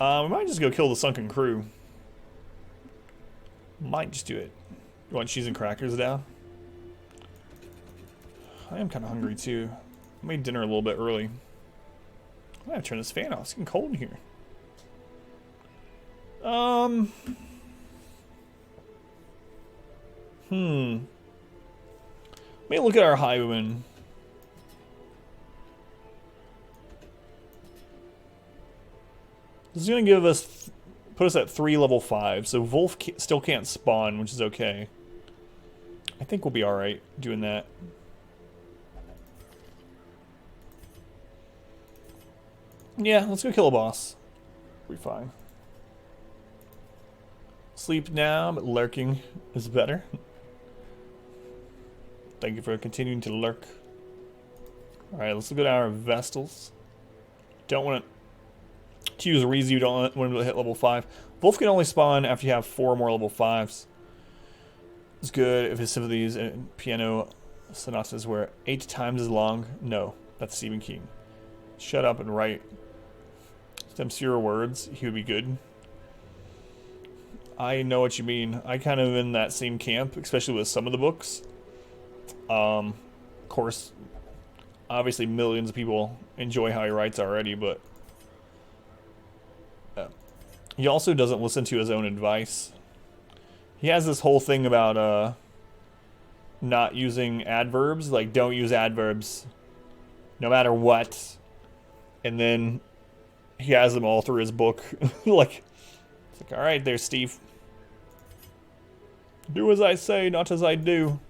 We might just go kill the Sunken crew. Might just do it. You want cheese and crackers down? I am kind of hungry too. I made dinner a little bit early. I gotta turn this fan off. It's getting cold in here. Let me look at our highwayman. This is gonna give us, put us at 3 level 5. So Wolf still can't spawn, which is okay. I think we'll be all right doing that. Yeah, let's go kill a boss. We'll be fine. Sleep now, but lurking is better. Thank you for continuing to lurk. Alright, let's look at our Vestals. Don't want to use Reezy, you don't want to hit level 5. Wolf can only spawn after you have 4 more level 5s. It's good if his symphonies and piano sonatas were 8 times as long. No, that's Stephen King. Shut up and write them 0 words. He would be good. I know what you mean. I kind of in that same camp, especially with some of the books. Of course, obviously millions of people enjoy how he writes already, but he also doesn't listen to his own advice. He has this whole thing about not using adverbs, like don't use adverbs no matter what. And then he has them all through his book. Like, it's like, all right there, Steve. Do as I say, not as I do.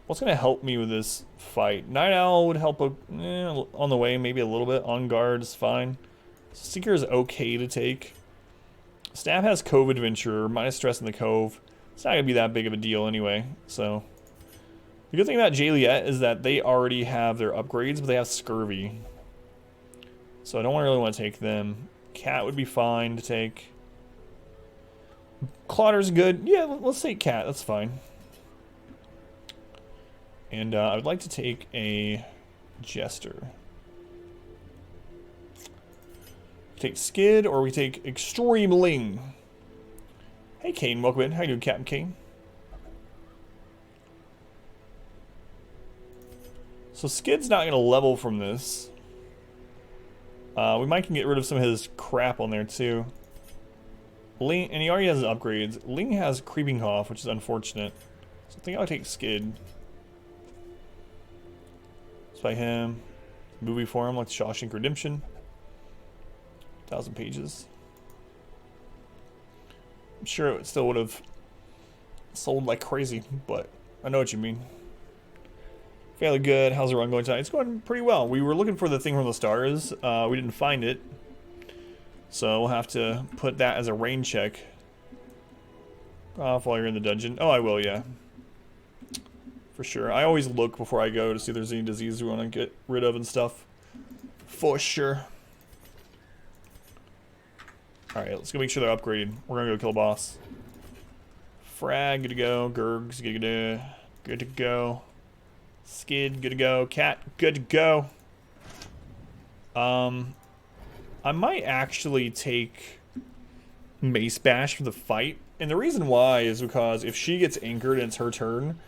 What's gonna help me with this fight? Night Owl would help on the way, maybe a little bit. On guard is fine. Seeker is okay to take. Stab has Cove Adventure, minus stress in the Cove. It's not gonna be that big of a deal anyway, so. The good thing about Joliet is that they already have their upgrades, but they have Scurvy. So I don't really want to take them. Cat would be fine to take. Clauder's good. Yeah, let's take Cat. That's fine. And I would like to take a Jester. Take Skid, or we take Extreme Ling. Hey, Kane. Welcome in. How you doing, Captain Kane? So Skid's not going to level from this. We might can get rid of some of his crap on there too. Ling, and he already has upgrades. Ling has Creeping Cough, which is unfortunate. So I think I'll take Skid. It's by him. Movie for him, like Shawshank Redemption. 1,000 pages. I'm sure it still would have sold like crazy, but I know what you mean. Fairly good. How's the run going tonight? It's going pretty well. We were looking for the thing from the stars. We didn't find it. So we'll have to put that as a rain check. Off while you're in the dungeon. Oh, I will, yeah. For sure. I always look before I go to see if there's any disease we want to get rid of and stuff. For sure. Alright, let's go make sure they're upgraded. We're gonna go kill a boss. Frag, good to go. Gurgs, good to go. Skid, good to go. Cat, good to go. I might actually take Mace Bash for the fight. And the reason why is because if she gets anchored and it's her turn,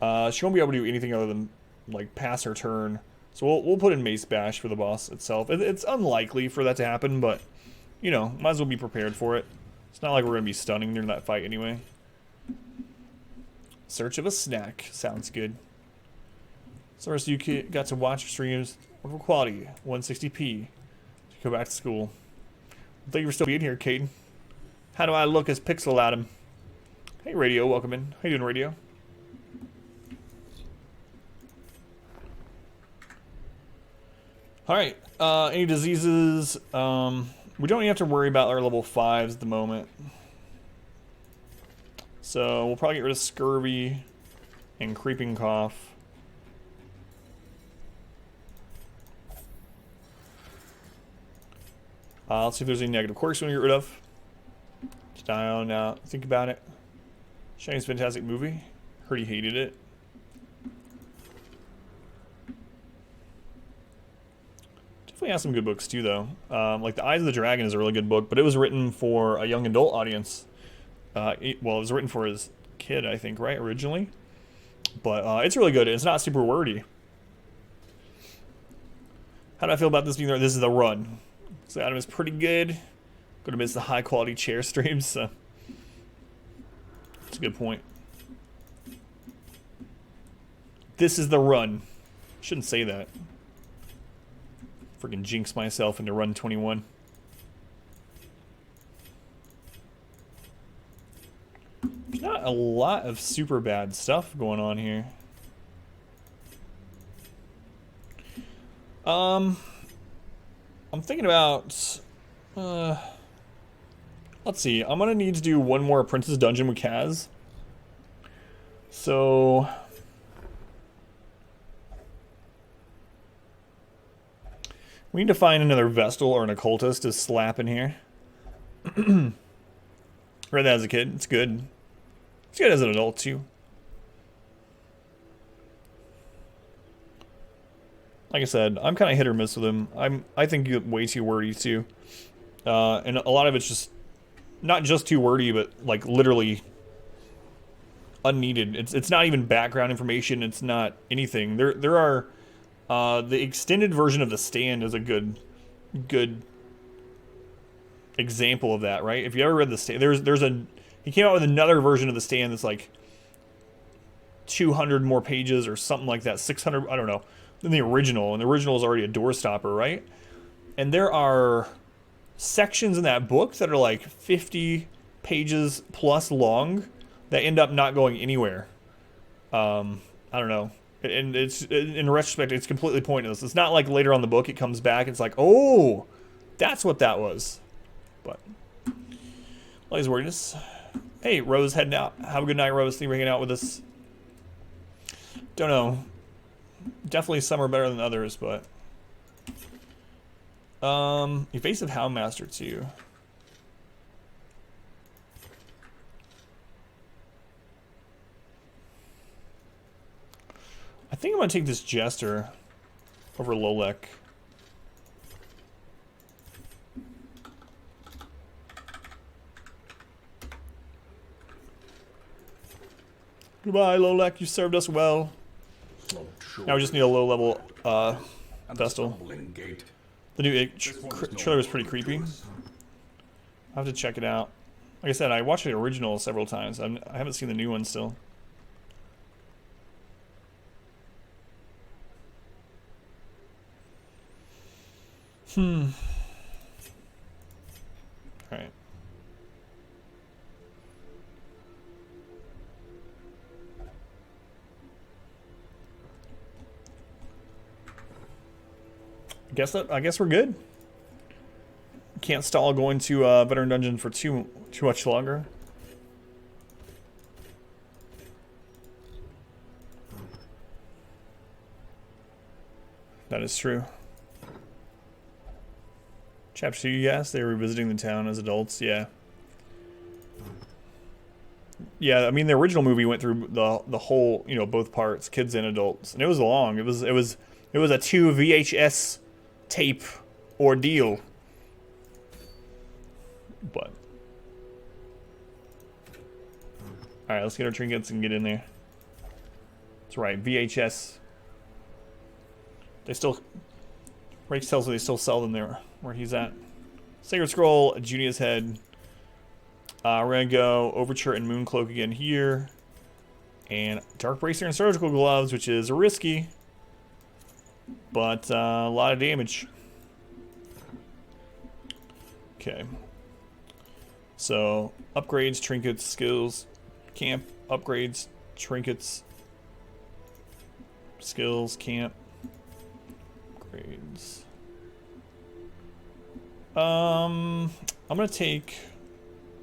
she won't be able to do anything other than like pass her turn. So we'll put in Mace Bash for the boss itself. It's unlikely for that to happen, but you know, might as well be prepared for it. It's not like we're gonna be stunning during that fight anyway. Search of a snack sounds good. So first you got to watch streams of quality, 160p. Go back to school. Thank you for still being here, Caden. How do I look as Pixel Adam? Hey, Radio, welcome in. How you doing, Radio? All right. Any diseases? We don't even have to worry about our level 5s at the moment. So we'll probably get rid of Scurvy and Creeping Cough. Let's see if there's any negative quirks we want to get rid of. Just down now. Think about it. Shiny's fantastic movie. Heard he hated it. definitely has some good books too, though. Like The Eyes of the Dragon is a really good book, but it was written for a young adult audience. Well, it was written for his kid, I think, right, originally. But it's really good. It's not super wordy. How do I feel about this being there? This is the run. So Adam is pretty good. Gonna miss the high quality chair streams, so that's a good point. This is the run. Shouldn't say that. Freaking jinx myself into run 21. There's not a lot of super bad stuff going on here. I'm thinking about, let's see, I'm gonna need to do one more Apprentice Dungeon with Kaz. So, we need to find another Vestal or an Occultist to slap in here. Read that as a kid, it's good. It's good as an adult too. Like I said, I'm kind of hit or miss with him. I think you get way too wordy too, and a lot of it's just not just too wordy, but like literally unneeded. It's not even background information. It's not anything. There are the extended version of The Stand is a good example of that, right? If you ever read The Stand, he came out with another version of The Stand that's like 200 more pages or something like that, 600. I don't know. Than the original, and the original is already a doorstopper, right? And there are sections in that book that are like 50 pages plus long that end up not going anywhere. I don't know, and it's in retrospect, it's completely pointless. It's not like later on in the book it comes back. It's like, oh, that's what that was. But all these wordiness. Hey, Rose, heading out. Have a good night, Rose. Thank you for hanging out with us. Don't know. Definitely some are better than others, but Evasive Houndmaster too. I think I'm gonna take this Jester over Lolek. Goodbye, Lolek. You served us well. Now we just need a low level Vestal. The new trailer was pretty creepy. I'll have to check it out. Like I said, I watched the original several times. I haven't seen the new one still. Alright. I guess we're good. Can't stall going to Veteran Dungeon for too much longer. That is true. Chapter 2, yes, they were revisiting the town as adults, yeah. Yeah, I mean the original movie went through the whole, you know, both parts, kids and adults, and it was long. It was a 2 VHS tape ordeal. But alright, let's get our trinkets and get in there. That's right, VHS. They still, Rakes tells me they still sell them there where he's at. Sacred Scroll, Junia's Head. We're gonna go Overture and Mooncloak again here. And Dark Bracer and Surgical Gloves, which is risky, but a lot of damage. Okay. So, upgrades, trinkets, skills, camp, upgrades, trinkets, skills, camp, upgrades. I'm gonna take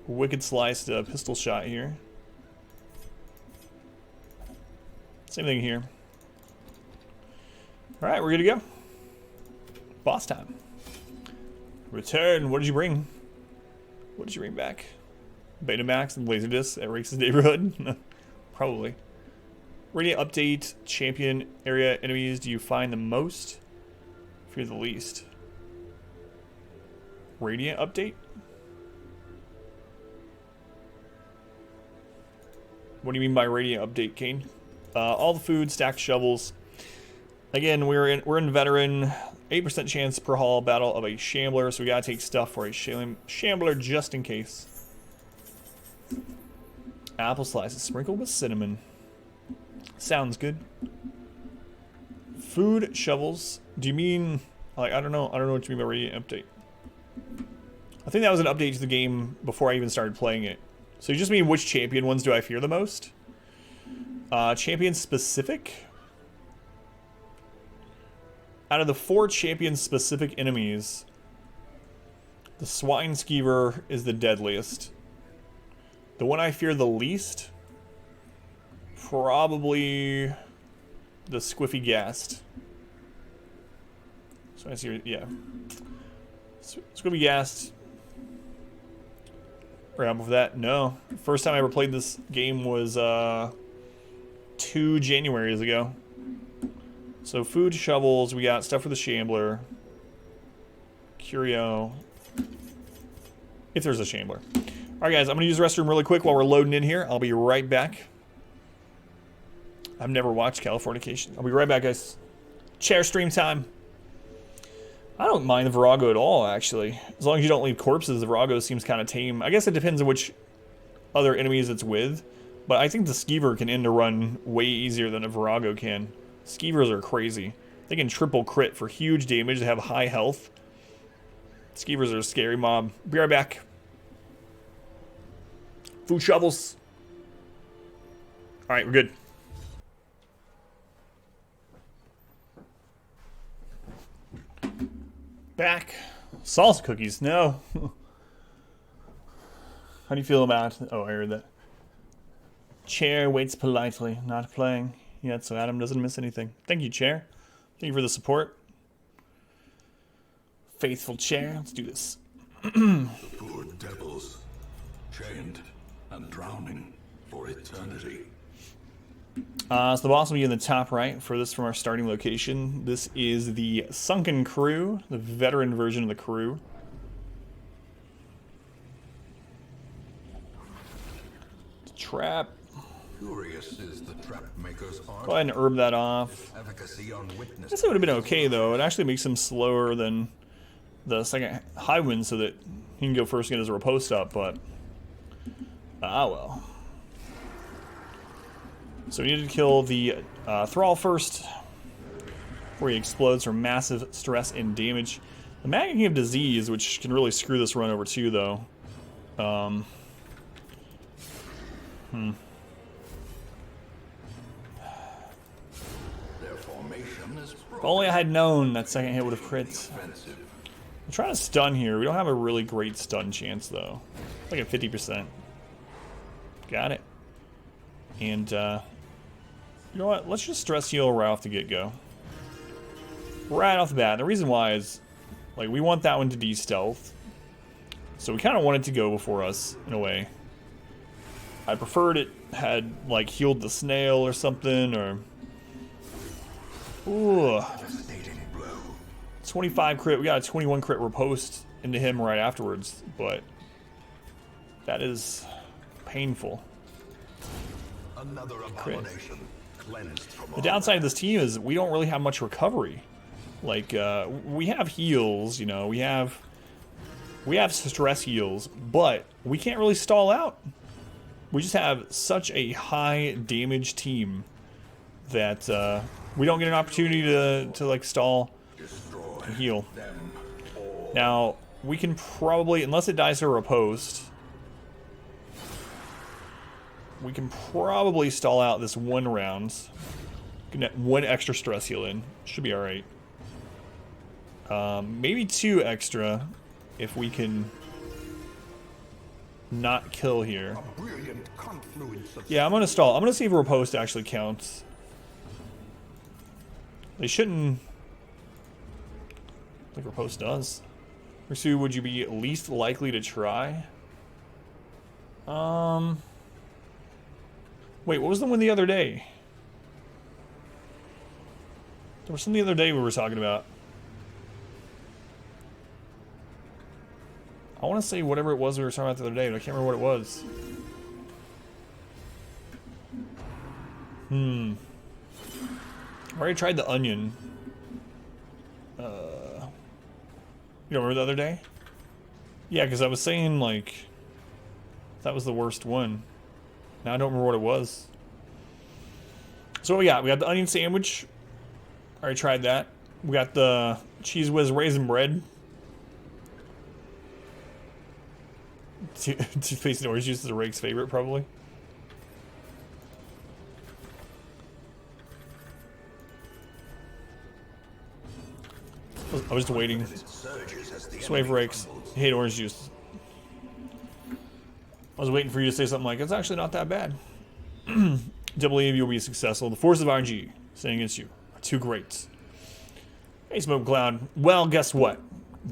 Wicked Slice to pistol shot here. Same thing here. Alright, we're good to go. Boss time. Return. What did you bring? What did you bring back? Betamax and Laserdisc at Rakes' neighborhood? Probably. Radiant update. Champion area enemies do you find the most? Fear the least. Radiant update? What do you mean by Radiant update, Kane? All the food, stacked shovels. Again, we're in veteran. 8% chance per haul battle of a Shambler, so we gotta take stuff for a Shambler just in case. Apple slices sprinkled with cinnamon. Sounds good. Food shovels. Do you mean like I don't know what you mean by Radiant update. I think that was an update to the game before I even started playing it. So you just mean which champion ones do I fear the most? Champion specific? Out of the 4 champion-specific enemies, the Swine Skeever is the deadliest. The one I fear the least? Probably the Squiffy Ghast. So I see, yeah. Squiffy Ghast. Right before that, no. First time I ever played this game was 2 Januaries ago. So food shovels, we got stuff for the Shambler. Curio. If there's a Shambler. Alright guys, I'm going to use the restroom really quick while we're loading in here. I'll be right back. I've never watched Californication. I'll be right back, guys. Chair stream time. I don't mind the Virago at all, actually. As long as you don't leave corpses, the Virago seems kind of tame. I guess it depends on which other enemies it's with. But I think the Skeever can end a run way easier than a Virago can. Skeevers are crazy. They can triple crit for huge damage. They have high health. Skeevers are a scary mob. Be right back. Food shovels. Alright, we're good. Back. Salsa cookies. No. How do you feel about... Oh, I heard that. Chair waits politely, not playing yet, so Adam doesn't miss anything. Thank you, Chair. Thank you for the support. Faithful Chair. Let's do this. The poor devils, chained and drowning for eternity. So the boss will be in the top right for this from our starting location. This is the Sunken crew, the veteran version of the crew. Trap. Curious is the trap maker's art. Go ahead and herb that off. Efficacy on witness. I guess it would have been okay though. It actually makes him slower than the second high wind so that he can go first and get his riposte up, but ah well. So we need to kill the Thrall first before he explodes from massive stress and damage. The Maggot King of Disease, which can really screw this run over too though. If only I had known that second hit would have crit. I'm trying to stun here. We don't have a really great stun chance though. Like a 50%. Got it. And you know what? Let's just stress heal right off the get-go. Right off the bat. The reason why is, like, we want that one to de-stealth. So we kind of want it to go before us, in a way. I preferred it had, like, healed the snail or something, or... Ooh. 25 crit. We got a 21 crit riposte into him right afterwards, but... that is painful. Another abomination. The downside of this team is we don't really have much recovery. Like, we have heals, you know, we have stress heals, but we can't really stall out. We just have such a high damage team that we don't get an opportunity to like stall and heal. Now, we can probably, unless it dies to a riposte, we can probably stall out this one round. Get one extra stress heal in. Should be alright. Maybe 2 extra if we can not kill here. Yeah, I'm gonna stall. I'm gonna see if riposte actually counts. They shouldn't. I think riposte does. Pursue, would you be least likely to try? Wait, what was the one the other day? There was something the other day we were talking about. I want to say whatever it was we were talking about the other day, but I can't remember what it was. I already tried the onion. You don't remember the other day? Yeah, because I was saying, like, that was the worst one. Now I don't remember what it was. So what we got? We got the onion sandwich. Already tried that. We got the Cheese Whiz raisin bread. Toothpaste and orange juice is a Rake's favorite, probably. I was just waiting. Just waiting for Rake's. I hate orange juice. I was waiting for you to say something like, it's actually not that bad. Do believe you'll be successful. The forces of RNG standing against you are too great. Hey, Smoke Cloud. Well, guess what?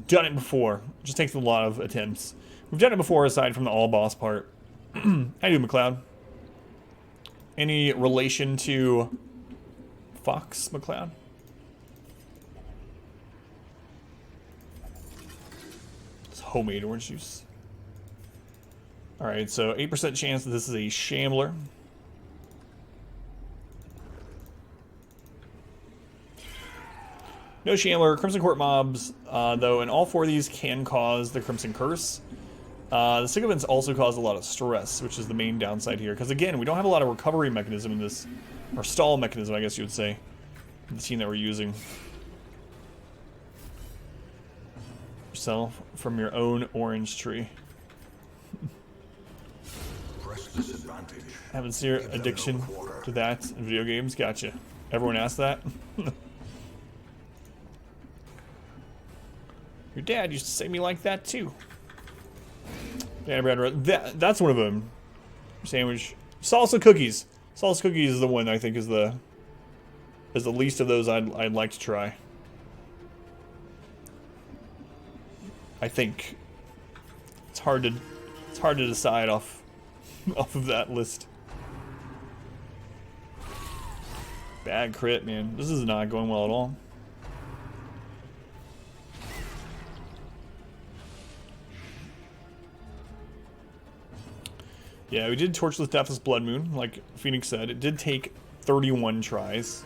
Done it before. Just takes a lot of attempts. We've done it before, aside from the all-boss part. How you doing, McLeod? Any relation to Fox, McLeod? It's homemade orange juice. Alright, so 8% chance that this is a Shambler. No Shambler. Crimson Court mobs, though, and all four of these can cause the Crimson Curse. The Sycophants also cause a lot of stress, which is the main downside here. Because, again, we don't have a lot of recovery mechanism in this, or stall mechanism, I guess you would say, in the team that we're using. Yourself from your own orange tree. Have a severe addiction to that in video games? Gotcha. Everyone asked that? Your dad used to say me like that too. Yeah, Brad, that's one of them. Sandwich. Salsa cookies. Salsa cookies is the one I think is the least of those I'd like to try. I think it's hard to decide off of that list. Bad crit, man. This is not going well at all. Yeah, we did Torchless, Deathless, BLOODMOON, like Phoenix said. It did take 31 tries.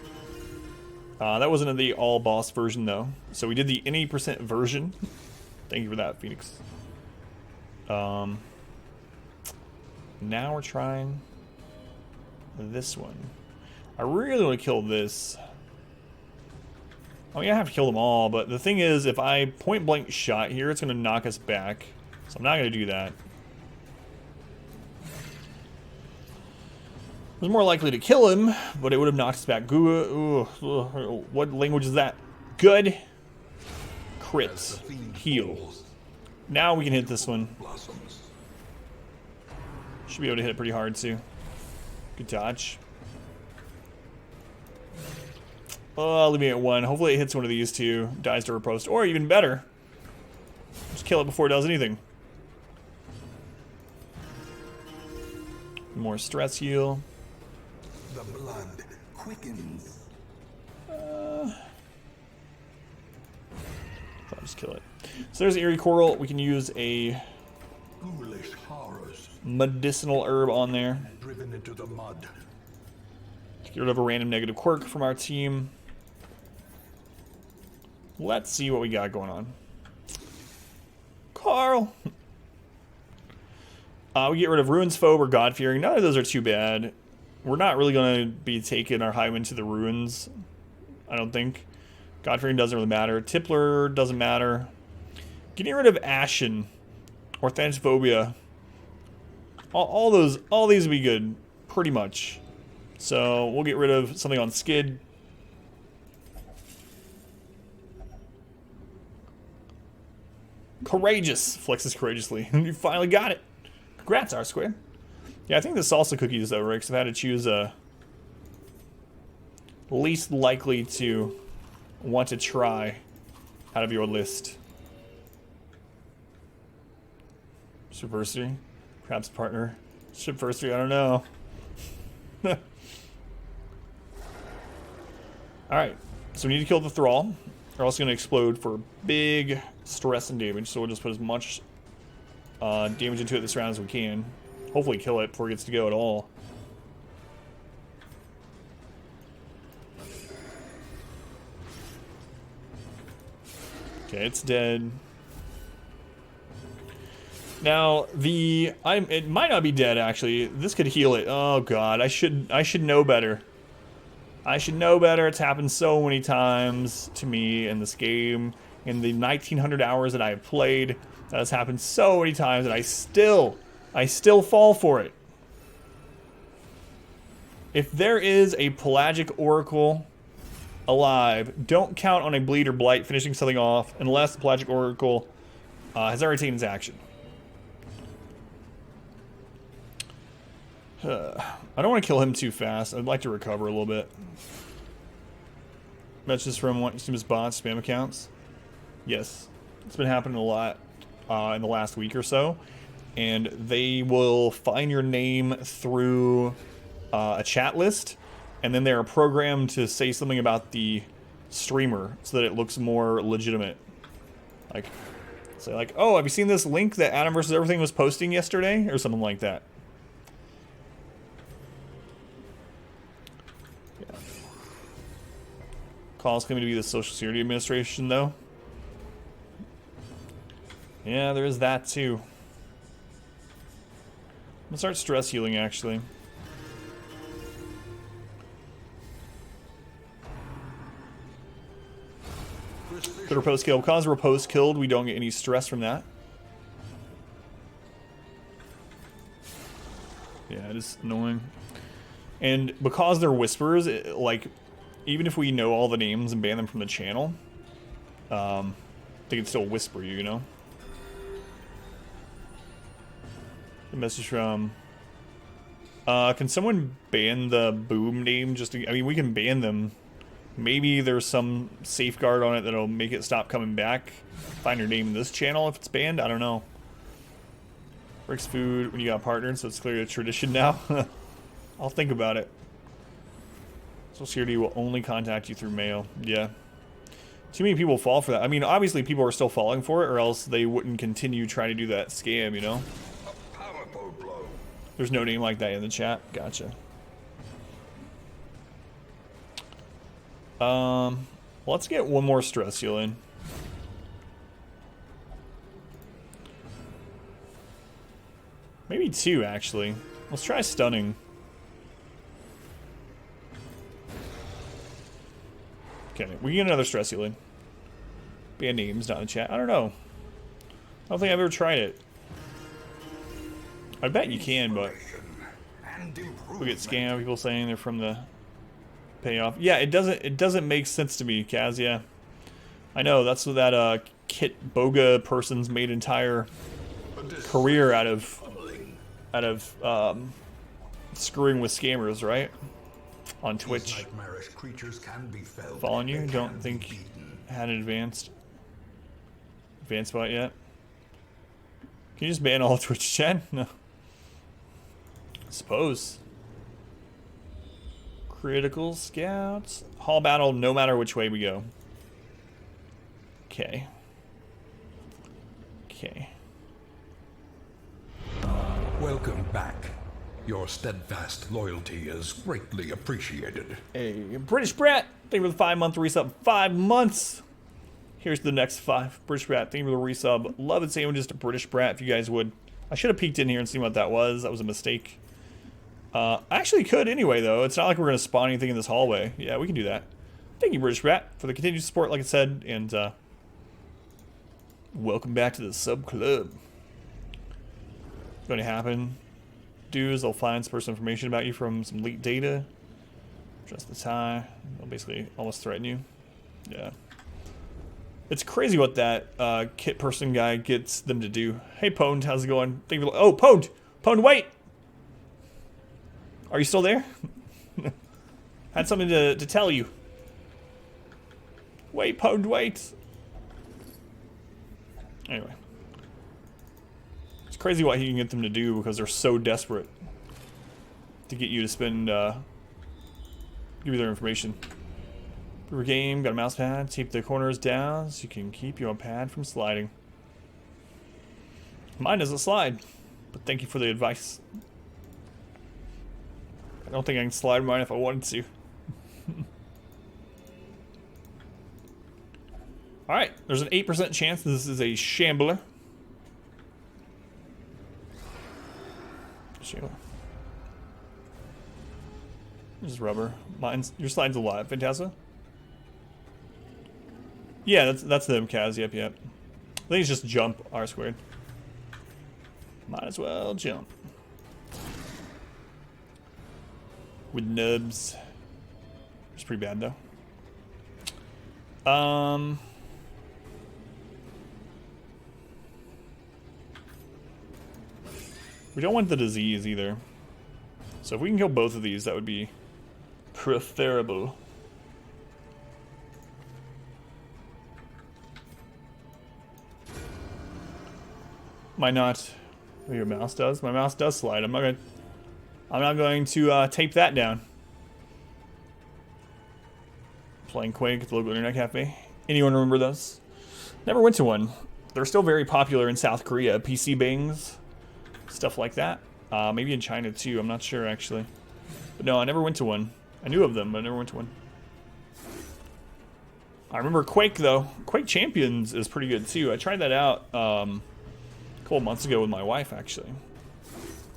That wasn't in the all-boss version, though. So we did the N80% version. Thank you for that, Phoenix. Now we're trying this one. I really want to kill this. I mean, I have to kill them all, but the thing is, if I point-blank shot here, it's going to knock us back. So I'm not going to do that. I was more likely to kill him, but it would have knocked us back. What language is that? Good. Crit. Heal. Now we can hit this one. Should be able to hit it pretty hard, too. Good dodge. Oh, leave me at 1. Hopefully it hits one of these two. Dies to riposte. Or even better. Just kill it before it does anything. More stress heal. The blood quickens. I'll just kill it. So there's Eerie Coral. We can use a Ghoulish horrors medicinal herb on there. driven into the mud. Get rid of a random negative quirk from our team. Let's see what we got going on. Carl! We get rid of Ruins Phobe or God-Fearing. None of those are too bad. We're not really going to be taking our Highwind to the Ruins, I don't think. God-Fearing doesn't really matter. Tippler doesn't matter. Getting rid of Ashen or Thanaphobia. All these would be good, pretty much. So we'll get rid of something on Skid. Courageous. Flexes courageously. You finally got it. Congrats, R-Square. Yeah, I think the salsa cookies, though, Rick, so I had to choose least likely to want to try out of your list. Shipversary. Perhaps partner. Shipversary, I don't know. Alright, so we need to kill the Thrall. They're also going to explode for big stress and damage, so we'll just put as much damage into it this round as we can. Hopefully kill it before it gets to go at all. Okay, it's dead. Now it might not be dead actually. This could heal it. Oh god, I should know better. I should know better. It's happened so many times to me in this game. In the 1900 hours that I have played, that has happened so many times, and I still fall for it. If there is a pelagic oracle alive, don't count on a bleed or blight finishing something off unless the pelagic oracle has already taken its action. I don't want to kill him too fast. I'd like to recover a little bit. That's just from some of his bots, spam accounts. Yes, it's been happening a lot in the last week or so. And they will find your name through a chat list, and then they're programmed to say something about the streamer so that it looks more legitimate. Like, say like, oh, have you seen this link that Adam vs. Everything was posting yesterday? Or something like that. Yeah. Call's coming to be the Social Security Administration, though. Yeah, there is that, too. I'm gonna start stress healing, actually. Good repose kill. Because repose killed, we don't get any stress from that. Yeah, it is annoying. And because they're whispers, like, even if we know all the names and ban them from the channel, they can still whisper you, you know? A message from... can someone ban the boom name? Just to, I mean, we can ban them. Maybe there's some safeguard on it that'll make it stop coming back. Find your name in this channel if it's banned. I don't know. Rick's food when you got partnered, so it's clearly a tradition now. I'll think about it. Social Security will only contact you through mail. Yeah. Too many people fall for that. I mean, obviously people are still falling for it, or else they wouldn't continue trying to do that scam, you know? There's no name like that in the chat. Gotcha. Let's get one more stress heal in. Maybe two, actually. Let's try stunning. Okay, we can get another stress heal in. Band names not in the chat. I don't know. I don't think I've ever tried it. I bet you can, but we get scammed. People saying they're from the payoff. Yeah, it doesn't make sense to me, Kaz. Yeah, I know that's what that Kit Boga person's made entire career out of screwing with scammers, right? On Twitch. Following you. Don't think had an advanced bot yet. Can you just ban all Twitch chat? No. I suppose. Critical scouts. Hall battle no matter which way we go. Okay. Okay. Welcome back. Your steadfast loyalty is greatly appreciated. Hey, British Brat, thank you for the 5-month resub. 5 months. Here's the next 5. British Brat, thank you for the resub. Love and sandwiches to British Brat if you guys would. I should have peeked in here and seen what that was. That was a mistake. I actually could anyway, though. It's not like we're going to spawn anything in this hallway. Yeah, we can do that. Thank you, British Brat, for the continued support, like I said, and welcome back to the sub club. What's going to happen? Dudes, they'll find some personal information about you from some leaked data. Trust the tie. They'll basically almost threaten you. Yeah. It's crazy what that kit person guy gets them to do. Hey, Pwned, how's it going? Thank you. Oh, Pwned! Pwned, wait! Are you still there? Had something to tell you. Wait, Pwned, wait! Anyway. It's crazy what he can get them to do because they're so desperate to get you to spend, give you their information. For a game, got a mouse pad, tape the corners down so you can keep your pad from sliding. Mine doesn't slide, but thank you for the advice. I don't think I can slide mine if I wanted to. Alright, there's an 8% chance this is a Shambler. Shambler. This is rubber. Your slide's alive, Phantasma. Yeah, that's them, Kaz. Yep. I think it's just jump R squared. Might as well jump. With nubs. It's pretty bad though. We don't want the disease either. So if we can kill both of these, that would be preferable. Might not. Oh, your mouse does? My mouse does slide. I'm not going to tape that down. Playing Quake at the local internet cafe. Anyone remember those? Never went to one. They're still very popular in South Korea. PC bangs, stuff like that. Maybe in China too. I'm not sure actually. But no, I never went to one. I knew of them, but I never went to one. I remember Quake though. Quake Champions is pretty good too. I tried that out a couple months ago with my wife actually.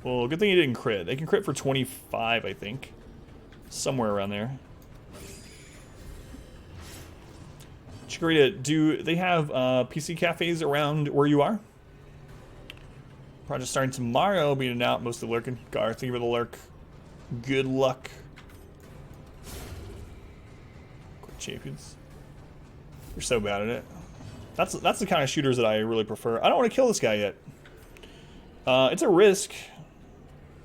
Well, good thing he didn't crit. They can crit for 25, I think. Somewhere around there. Chikorita, do they have PC cafes around where you are? Project starting tomorrow, being out, mostly lurking. Gar, thank you for the lurk. Good luck. Quick champions. You're so bad at it. That's the kind of shooters that I really prefer. I don't want to kill this guy yet. It's a risk.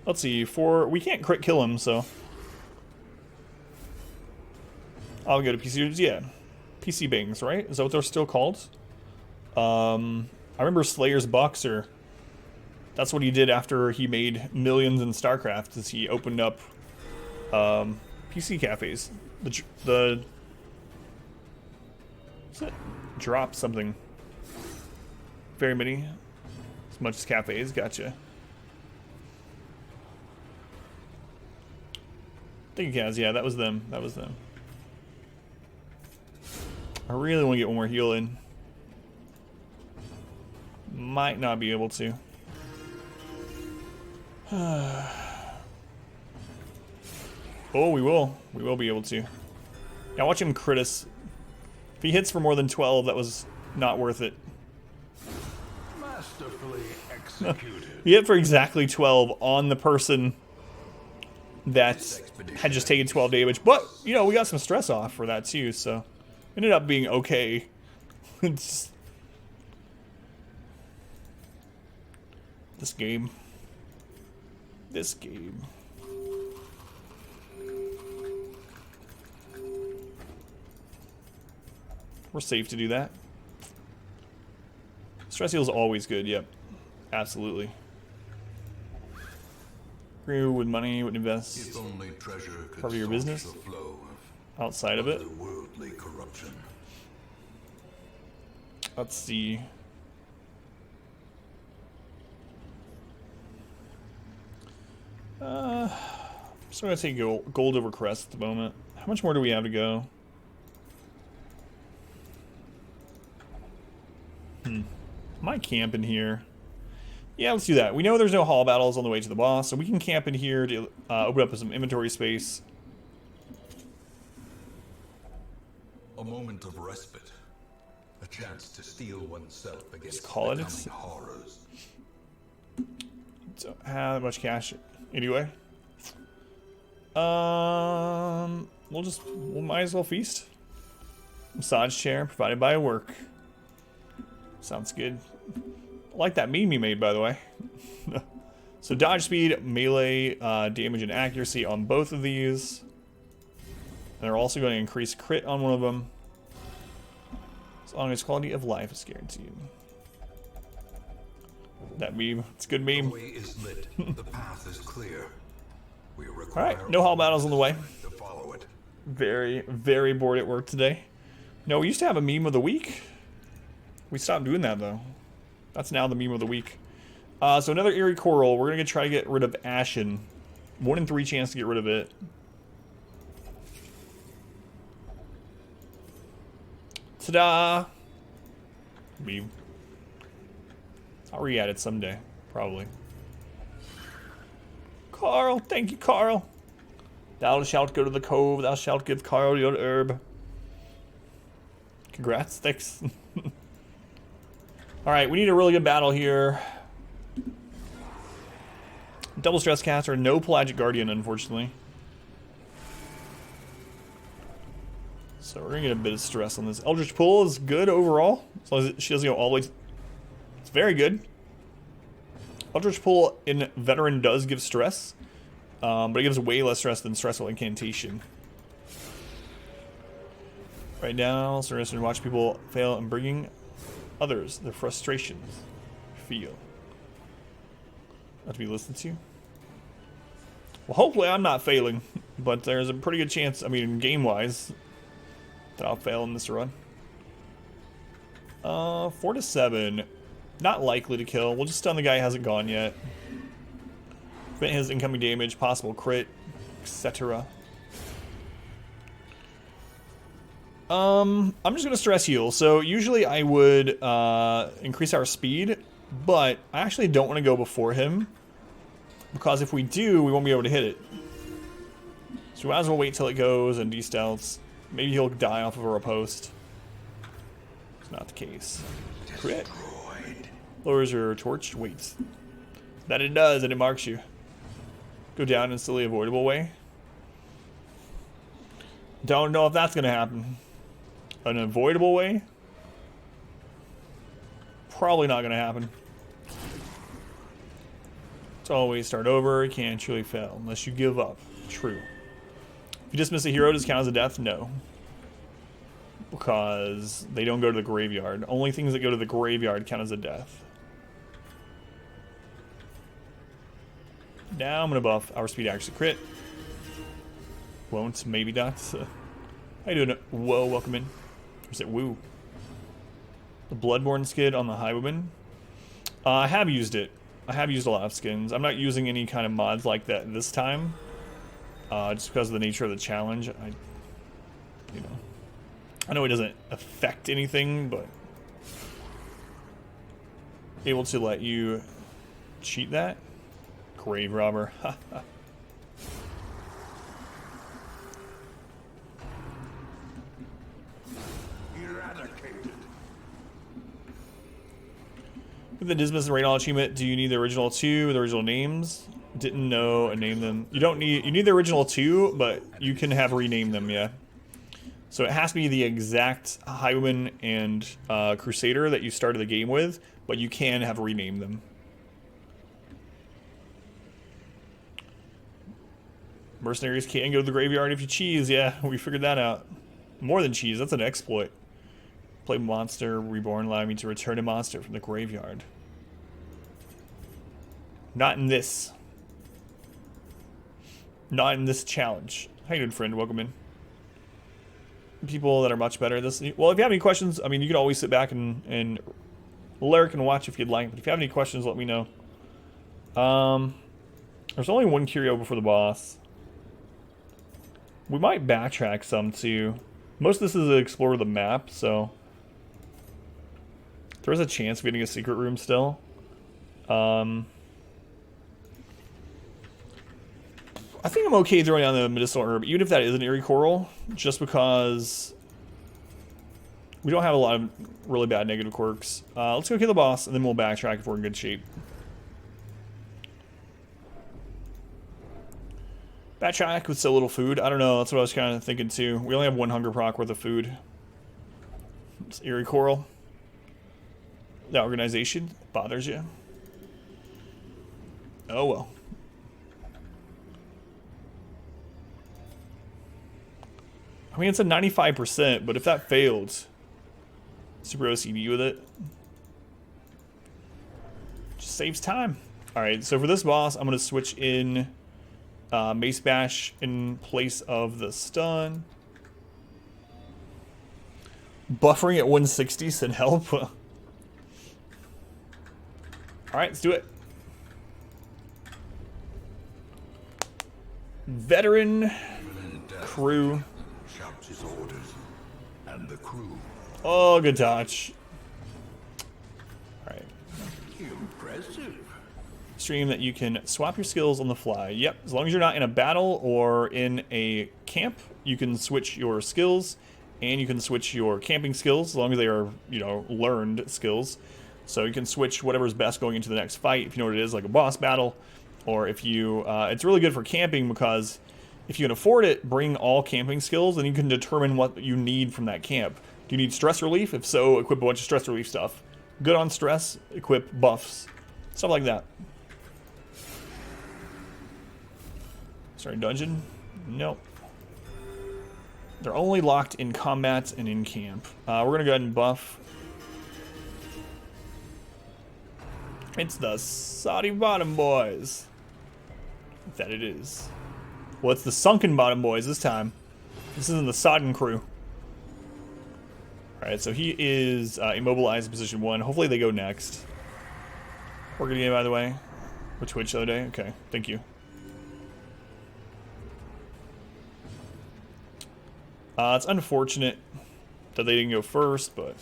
Let's see, we can't crit kill him, so I'll go to PC. Yeah, PC bangs, right? Is that what they're still called? I remember Slayer's Boxer. That's what he did after he made millions in StarCraft. Is he opened up PC cafes? The what's it? Drop something. Very many, as much as cafes. Gotcha. I think it has, yeah, that was them. That was them. I really want to get one more heal in. Might not be able to. Oh, we will. We will be able to. Yeah, watch him crit us. If he hits for more than 12, that was not worth it. Masterfully executed. He hit for exactly 12 on the person that had just taken 12 damage. But, you know, we got some stress off for that too, so ended up being okay. This game. This game. We're safe to do that. Stress heal is always good, yep. Absolutely. Agree with money, would invest. If only treasure could part of your business. the flow Outside of it. worldly corruption. Let's see. I'm just gonna take gold over crest at the moment. How much more do we have to go? Might camp in here. Yeah, let's do that. We know there's no hall battles on the way to the boss, so we can camp in here to open up some inventory space. A moment of respite. A chance to steel oneself against call it. becoming horrors. Don't have that much cash anyway. We'll might as well feast. Massage chair provided by work. Sounds good. I like that meme you made, by the way. So dodge speed, melee, damage, and accuracy on both of these. And they're also going to increase crit on one of them. As long as quality of life is guaranteed. That meme. It's a good meme. The way is lit. The path is clear. We Alright, no hall battles on the way. to follow it. Very, very bored at work today. No, we used to have a meme of the week. We stopped doing that though. That's now the meme of the week. So another Eerie Coral. We're gonna try to get rid of Ashen. 1 in 3 chance to get rid of it. Ta-da! I'll re-add it someday, probably. Carl, thank you, Carl. Thou shalt go to the cove, thou shalt give Carl your herb. Congrats, thanks. Alright, we need a really good battle here. Double Stress Caster, no Pelagic Guardian, unfortunately. So we're gonna get a bit of stress on this. Eldritch Pull is good overall, as long as she doesn't go all the way. It's very good. Eldritch Pull in Veteran does give stress, but it gives way less stress than Stressful Incantation. Right now, so we're going to watch people fail in bringing others their frustrations feel. Not to be listened to. Well, hopefully I'm not failing, but there's a pretty good chance, I mean, game-wise, that I'll fail in this run. 4 to 7. Not likely to kill. We'll just stun the guy who hasn't gone yet. Prevent his incoming damage, possible crit, etc. I'm just gonna stress heal. So usually I would increase our speed, but I actually don't want to go before him, because if we do, we won't be able to hit it. So we might as well wait till it goes and de-stealths. Maybe he'll die off of a riposte. It's not the case. Crit. Lowers your torch weights. That it does, and it marks you. Go down in silly avoidable way. Don't know if that's gonna happen. An avoidable way? Probably not gonna happen. It's always start over, you can't truly fail unless you give up. True. If you dismiss a hero, does it count as a death? No. Because they don't go to the graveyard. Only things that go to the graveyard count as a death. Now I'm gonna buff our speed accuracy crit. Won't, maybe not. How you doing? Whoa, welcome in. Or is it woo? The Bloodborne skid on the Highwayman. I have used it. I have used a lot of skins. I'm not using any kind of mods like that this time. Just because of the nature of the challenge. I know it doesn't affect anything, but able to let you cheat that. Grave robber. Eradicated. With the Dismiss and Radon achievement, do you need the original 2 with the original names? Didn't know and name them. You don't need. You need the original 2, but you can have renamed them. Yeah. So it has to be the exact Highwayman and Crusader that you started the game with, but you can have renamed them. Mercenaries can go to the graveyard if you cheese. Yeah, we figured that out. More than cheese, that's an exploit. Play monster reborn, allowing me to return a monster from the graveyard. Not in this. Not in this challenge. How you doing, friend? Welcome in. People that are much better at this. Well, if you have any questions, I mean, you can always sit back and lurk and watch if you'd like. But if you have any questions, let me know. There's only one curio before the boss. We might backtrack some too. Most of this is to explore the map, so there is a chance of getting a secret room still. I think I'm okay throwing on the medicinal herb, even if that is an eerie coral, just because we don't have a lot of really bad negative quirks. Let's go kill the boss, and then we'll backtrack if we're in good shape. Backtrack with so little food. I don't know. That's what I was kind of thinking too. We only have 1 hunger proc worth of food. It's eerie coral. That organization bothers you. Oh well. I mean, it's a 95%, but if that failed, super OCD with it. Just saves time. Alright, so for this boss, I'm going to switch in Mace Bash in place of the stun. Buffering at 160 said help. Alright, let's do it. veteran crew. Shouts his orders, and the crew. Oh, good touch. All right. Impressive. Stream that you can swap your skills on the fly. Yep, as long as you're not in a battle or in a camp, you can switch your skills, and you can switch your camping skills as long as they are, you know, learned skills. So you can switch whatever's best going into the next fight, if you know what it is, like a boss battle, or if you, it's really good for camping because if you can afford it, bring all camping skills, and you can determine what you need from that camp. Do you need stress relief? If so, equip a bunch of stress relief stuff. Good on stress, equip buffs, stuff like that. Sorry, dungeon? Nope. They're only locked in combat and in camp. We're gonna go ahead and buff. It's the Saudi bottom boys. That it is. Well, it's the Sunken bottom boys this time. This isn't the Sodden crew. Alright, so he is immobilized in position 1. Hopefully they go next. We're gonna get, by the way. Which the other day? Okay, thank you. It's unfortunate that they didn't go first, but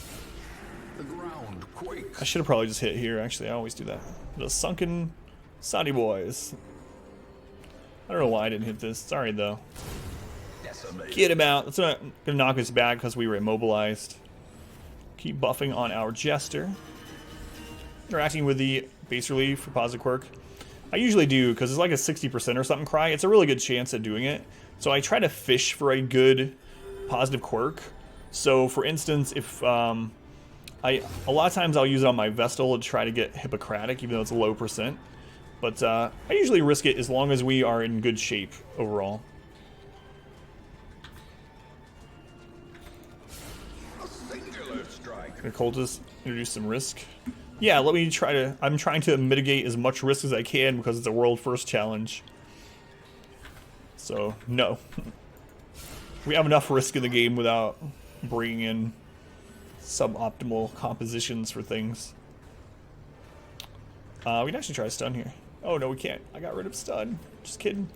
The ground quakes. I should have probably just hit here. Actually, I always do that. The Sunken Saudi boys. I don't know why I didn't hit this. Sorry, though. Get him out. That's not gonna knock us back because we were immobilized. Keep buffing on our Jester. Interacting with the base relief for positive quirk. I usually do because it's like a 60% or something cry. It's a really good chance at doing it. So I try to fish for a good positive quirk. So for instance, if a lot of times I'll use it on my Vestal to try to get Hippocratic, even though it's a low percent. But I usually risk it as long as we are in good shape overall. Gonna cultist introduce some risk. Yeah, let me try to. I'm trying to mitigate as much risk as I can because it's a world first challenge. So no, we have enough risk in the game without bringing in suboptimal compositions for things. We can actually try to stun here. Oh no, we can't. I got rid of stun. Just kidding.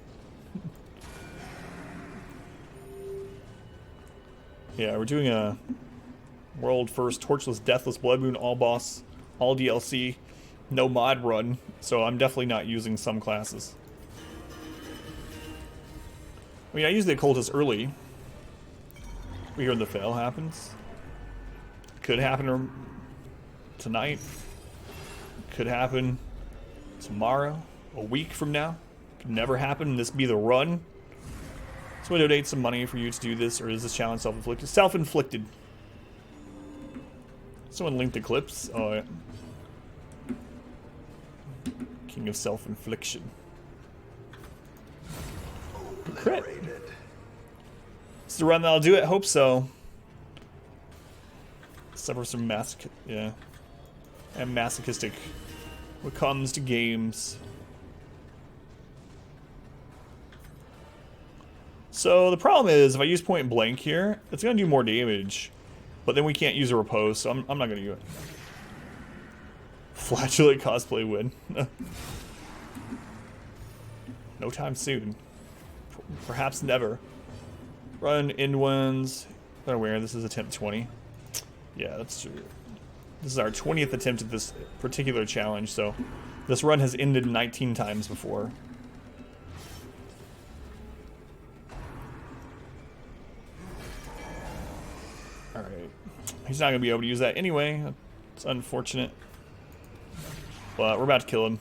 Yeah, we're doing a world first Torchless, Deathless, BLOODMOON, all boss, all DLC, no mod run. So I'm definitely not using some classes. I mean, I used the occultist early. We hear the fail happens. Could happen tonight. Could happen tomorrow. A week from now. Could never happen. This be the run. So I donate some money for you to do this, or is this challenge self-inflicted? Self-inflicted. Someone linked the clips. Oh, yeah. King of self-infliction. Crit. It's the run that'll do it. Hope so. Suffer some yeah. I'm masochistic when it comes to games. So the problem is, if I use point blank here, it's gonna do more damage, but then we can't use a repose, so I'm not gonna do it. Flatulent cosplay win. No time soon. Perhaps never. Run in ones. They're aware this is attempt 20. Yeah, that's true. This is our 20th attempt at this particular challenge, so this run has ended 19 times before. Alright. He's not going to be able to use that anyway. It's unfortunate. But we're about to kill him.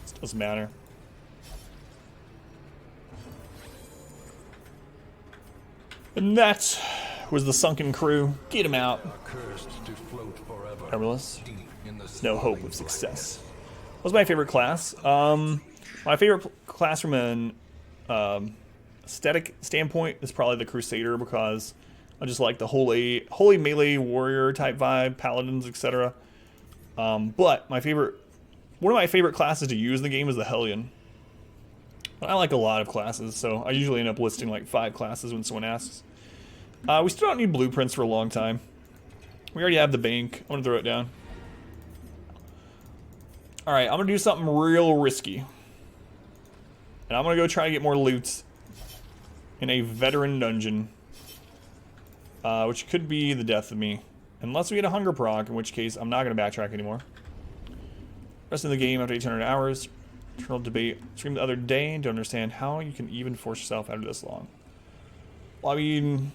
It doesn't matter. And that was the Sunken crew. Get him out. Hamlet. No hope of success. What was my favorite class? My favorite class from an aesthetic standpoint is probably the Crusader, because I just like the holy melee warrior type vibe, paladins, etc. But one of my favorite classes to use in the game is the Hellion. I like a lot of classes, so I usually end up listing like 5 classes when someone asks. We still don't need blueprints for a long time. We already have the bank. I'm gonna throw it down. Alright, I'm gonna do something real risky. And I'm gonna go try to get more loot in a veteran dungeon. Which could be the death of me. Unless we get a hunger proc, in which case I'm not gonna backtrack anymore. Rest of the game after 800 hours. Eternal debate. Streamed the other day. Don't understand how you can even force yourself after this long. Well, I mean,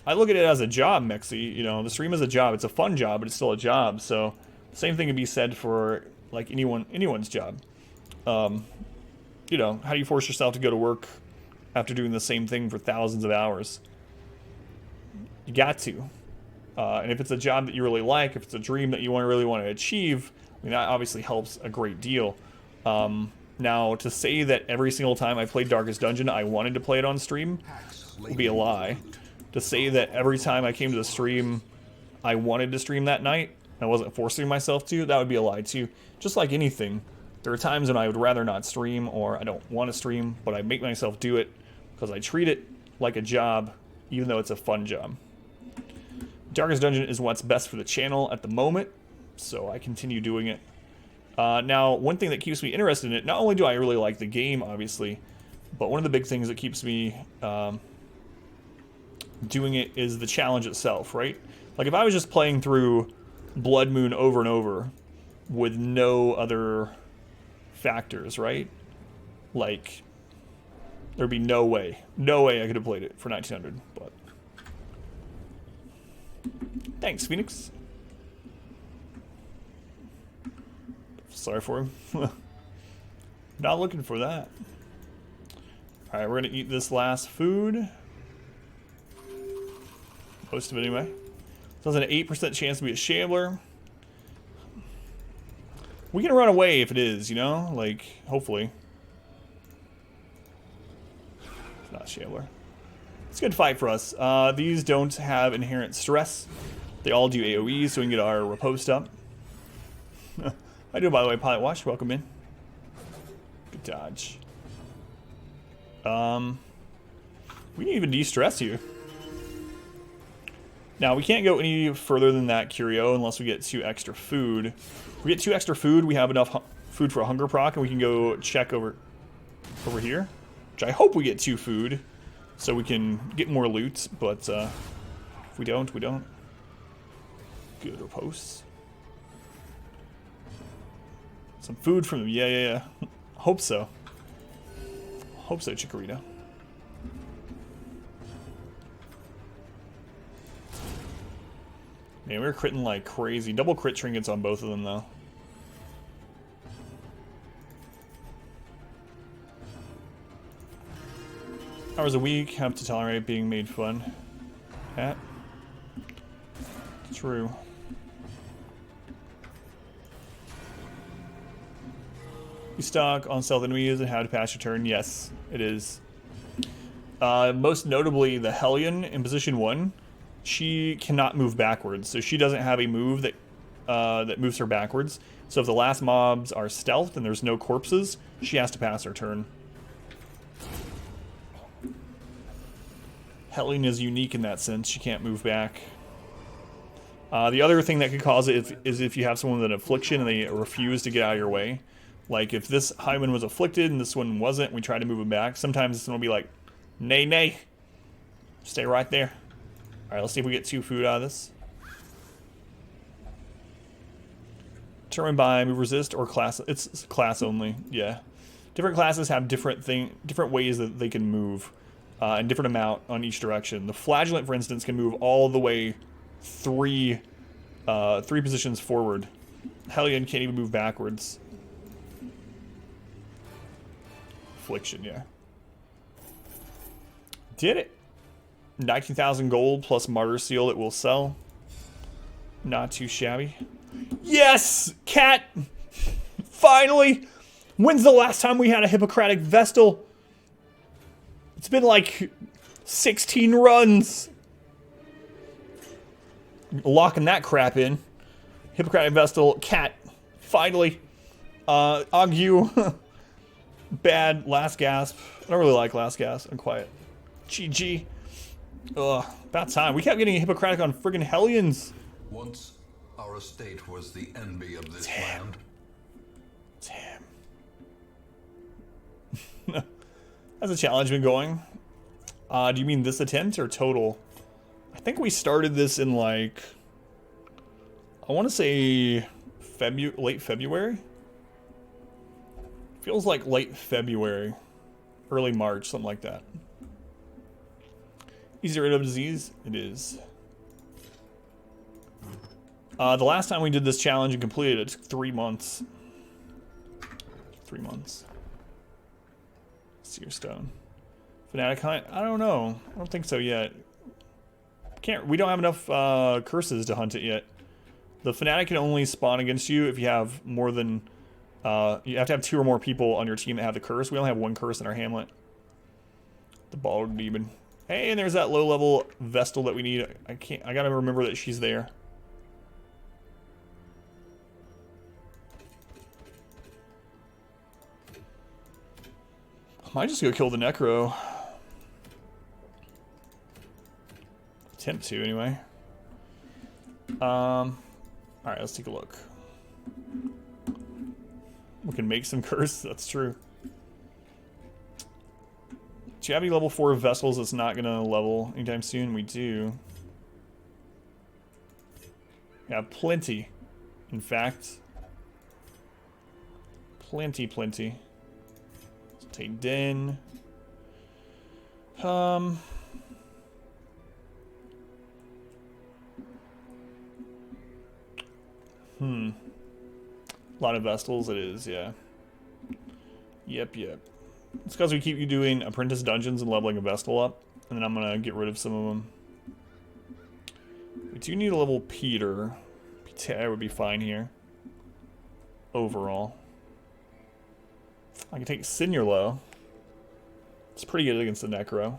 I look at it as a job, Mexi. You know, the stream is a job. It's a fun job, but it's still a job. So, same thing can be said for like anyone's job. You know, how do you force yourself to go to work after doing the same thing for thousands of hours? You got to. And if it's a job that you really like, if it's a dream that you really want to achieve, I mean, that obviously helps a great deal. Now, to say that every single time I played Darkest Dungeon, I wanted to play it on stream would be a lie. To say that every time I came to the stream, I wanted to stream that night, and I wasn't forcing myself to, that would be a lie too. Just like anything, there are times when I would rather not stream, or I don't want to stream, but I make myself do it because I treat it like a job, even though it's a fun job. Darkest Dungeon is what's best for the channel at the moment, so I continue doing it. Now, one thing that keeps me interested in it, not only do I really like the game, obviously, but one of the big things that keeps me doing it is the challenge itself, right? Like, if I was just playing through BLOODMOON over and over with no other factors, right? Like, there'd be no way I could have played it for 1900, but... Thanks, Phoenix. Sorry for him. Not looking for that. Alright, we're gonna eat this last food. Most of it anyway. So there's an 8% chance to be a Shambler. We can run away if it is, you know? Like, hopefully. It's not a Shambler. It's a good fight for us. These don't have inherent stress. They all do AoE, so we can get our riposte up. I do, by the way, Pilot Watch. Welcome in. Good dodge. We can even de-stress you. Now, we can't go any further than that Curio unless we get 2 extra food. If we get 2 extra food, we have enough food for a hunger proc, and we can go check over here. Which I hope we get 2 food, so we can get more loot, but if we don't, we don't. Good riposte. Some food from them. Yeah. Hope so. Hope so, Chikorita. Man, we were critting like crazy. Double crit trinkets on both of them, though. Hours a week, have to tolerate being made fun at. True. You stock on stealth enemies and how to pass your turn. Yes, it is. Most notably, the Hellion in position 1. She cannot move backwards, so she doesn't have a move that that moves her backwards. So if the last mobs are stealthed and there's no corpses, she has to pass her turn. Hellion is unique in that sense. She can't move back. The other thing that could cause it is if you have someone with an affliction and they refuse to get out of your way. Like, if this Hyman was afflicted and this one wasn't, we try to move him back. Sometimes this one will be like, nay, nay. Stay right there. Alright, let's see if we get 2 food out of this. Determined by move resist or class. It's class only, yeah. Different classes have different ways that they can move. And different amount on each direction. The Flagellant, for instance, can move all the way 3 positions forward. Hellion can't even move backwards. Affliction, yeah. Did it. 19,000 gold plus Martyr Seal that will sell. Not too shabby. Yes! Cat! Finally! When's the last time we had a Hippocratic Vestal? It's been like 16 runs. Locking that crap in. Hippocratic Vestal, Cat. Finally. Ague. Bad. Last Gasp. I don't really like Last Gasp. I'm quiet. GG. Ugh. About time. We kept getting a Hippocratic on friggin' Hellions. Once, our estate was the envy of this Damn. land. Damn. How's the challenge been going? Do you mean this attempt or total? I think we started this in like, I want to say late February. Feels like late February, early March, something like that. Easy to rid of disease? It is. The last time we did this challenge and completed it took 3 months. 3 months. Seer Stone. Fanatic Hunt? I don't know. I don't think so yet. We don't have enough curses to hunt it yet. The Fanatic can only spawn against you if you have more than... you have to have 2 or more people on your team that have the curse. We only have 1 curse in our Hamlet. The Bald Demon. Hey, and there's that low-level Vestal that we need. I gotta remember that she's there. I might just go kill the Necro. Attempt to, anyway. Alright, let's take a look. We can make some curse, that's true. Do you have any level 4 vessels that's not gonna level anytime soon? We do. We have plenty. In fact. Plenty. Let's take Den. A lot of Vestals it is, yeah. Yep. It's because we keep you doing apprentice dungeons and leveling a Vestal up, and then I'm gonna get rid of some of them. We do need a level Peter. Peter would be fine here. Overall. I can take Sinurlo. It's pretty good against the Necro.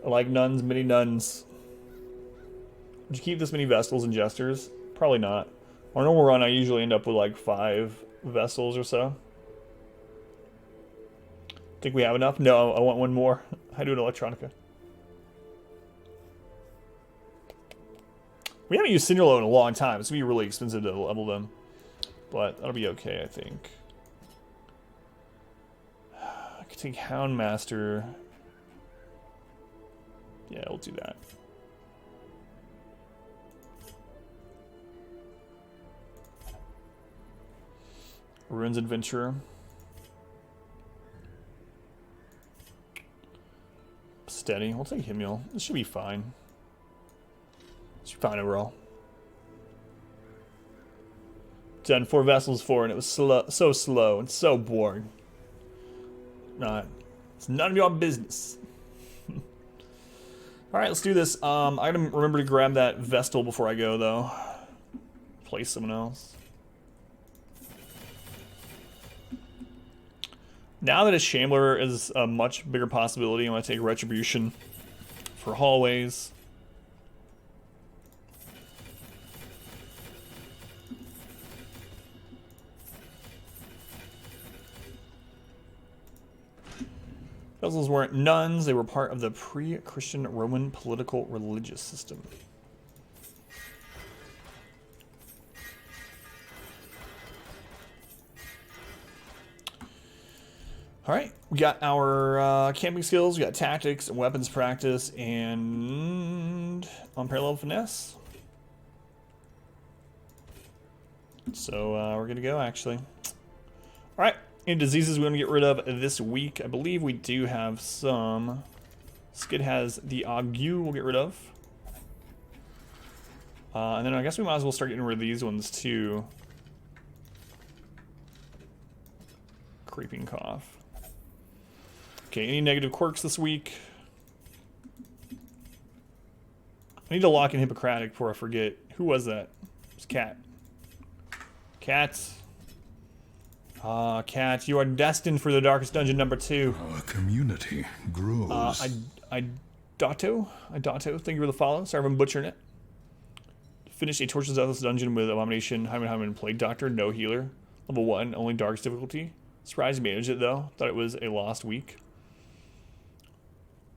I like nuns, many nuns. Would you keep this many Vestals and Jesters? Probably not. On a normal run, I usually end up with like 5 Vestals or so. Think we have enough? No, I want 1 more. I do an Electronica. We haven't used Sinurlo in a long time. It's going to be really expensive to level them. But that'll be okay, I think. I could take Houndmaster. Yeah, we'll do that. Ruins Adventurer. Steady. We'll take Himul. This should be fine. Should be fine overall. Done 4 vessels 4, and it was so slow and so boring. It's none of your business. Alright, let's do this. I gotta remember to grab that Vestal before I go, though. Play someone else. Now that a Shambler is a much bigger possibility, I'm going to take Retribution for hallways. Vessels weren't nuns, they were part of the pre-Christian Roman political religious system. Alright, we got our camping skills, we got tactics and weapons practice, and unparalleled finesse. So we're gonna go actually. Alright, any diseases we want to get rid of this week? I believe we do have some. Skid has the ague we'll get rid of. And then I guess we might as well start getting rid of these ones too. Creeping Cough. Okay, any negative quirks this week? I need to lock in Hippocratic before I forget. Who was that? It was Cat. Cat. Cat, you are destined for the Darkest Dungeon #2. Our community grows. Idato, thank you for the follow. Sorry if I'm butchering it. Finish a Torchless Deathless Dungeon with Abomination, Hyman, Plague Doctor, no healer. Level 1, only Darkest difficulty. Surprised you managed it though. Thought it was a lost week.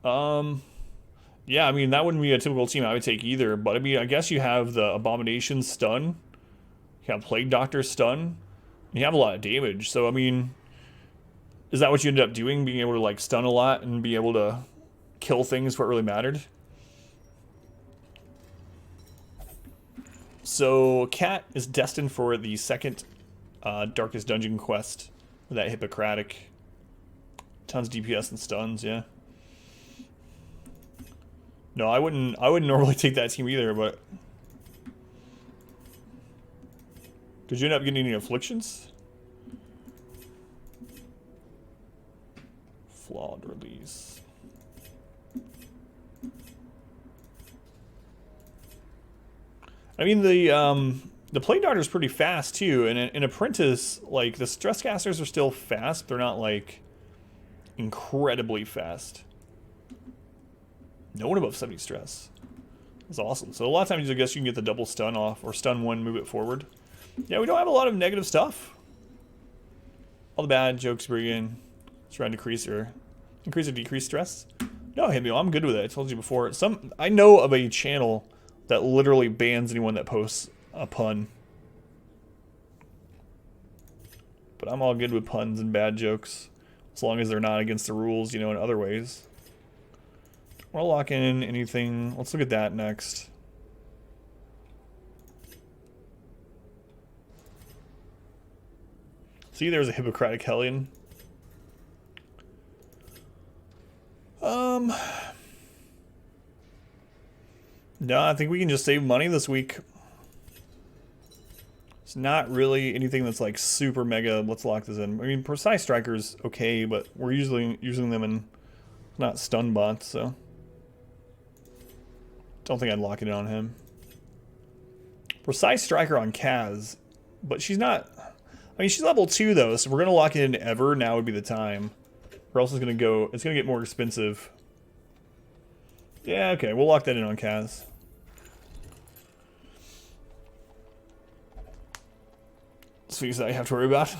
Yeah, I mean, that wouldn't be a typical team I would take either, but I mean, I guess you have the Abomination stun. You have Plague Doctor stun. You have a lot of damage, so I mean, Is that what you ended up doing? Being able to like stun a lot and be able to kill things where it really mattered? So Cat is destined for the second Darkest Dungeon quest with that Hippocratic. Tons of DPS and stuns, yeah. No, I wouldn't normally take that team either, but did you end up getting any afflictions? Flawed release. I mean, the Plague Darter is pretty fast too, and in Apprentice, like the stress casters are still fast. They're not like incredibly fast. No one above 70 stress. That's awesome. So a lot of times I guess you can get the double stun off, or stun one, move it forward. Yeah, we don't have a lot of negative stuff. All the bad jokes bring in. Try and increase or decrease stress. No, Himio, I'm good with it. I told you before. I know of a channel that literally bans anyone that posts a pun. But I'm all good with puns and bad jokes, as long as they're not against the rules, you know, in other ways. We'll lock in anything. Let's look at that next. See, there's a Hippocratic Hellion. No, I think we can just save money this week. It's not really anything that's like super mega. Let's lock this in. I mean, Precise Striker's okay, but we're usually using them in not stun bots, so don't think I'd lock it in on him. Precise Striker on Kaz, but she's not. I mean, she's level 2 though, so we're gonna lock it in ever. Now would be the time, or else it's gonna get more expensive. Yeah, okay, we'll lock that in on Kaz. Things that I have to worry about.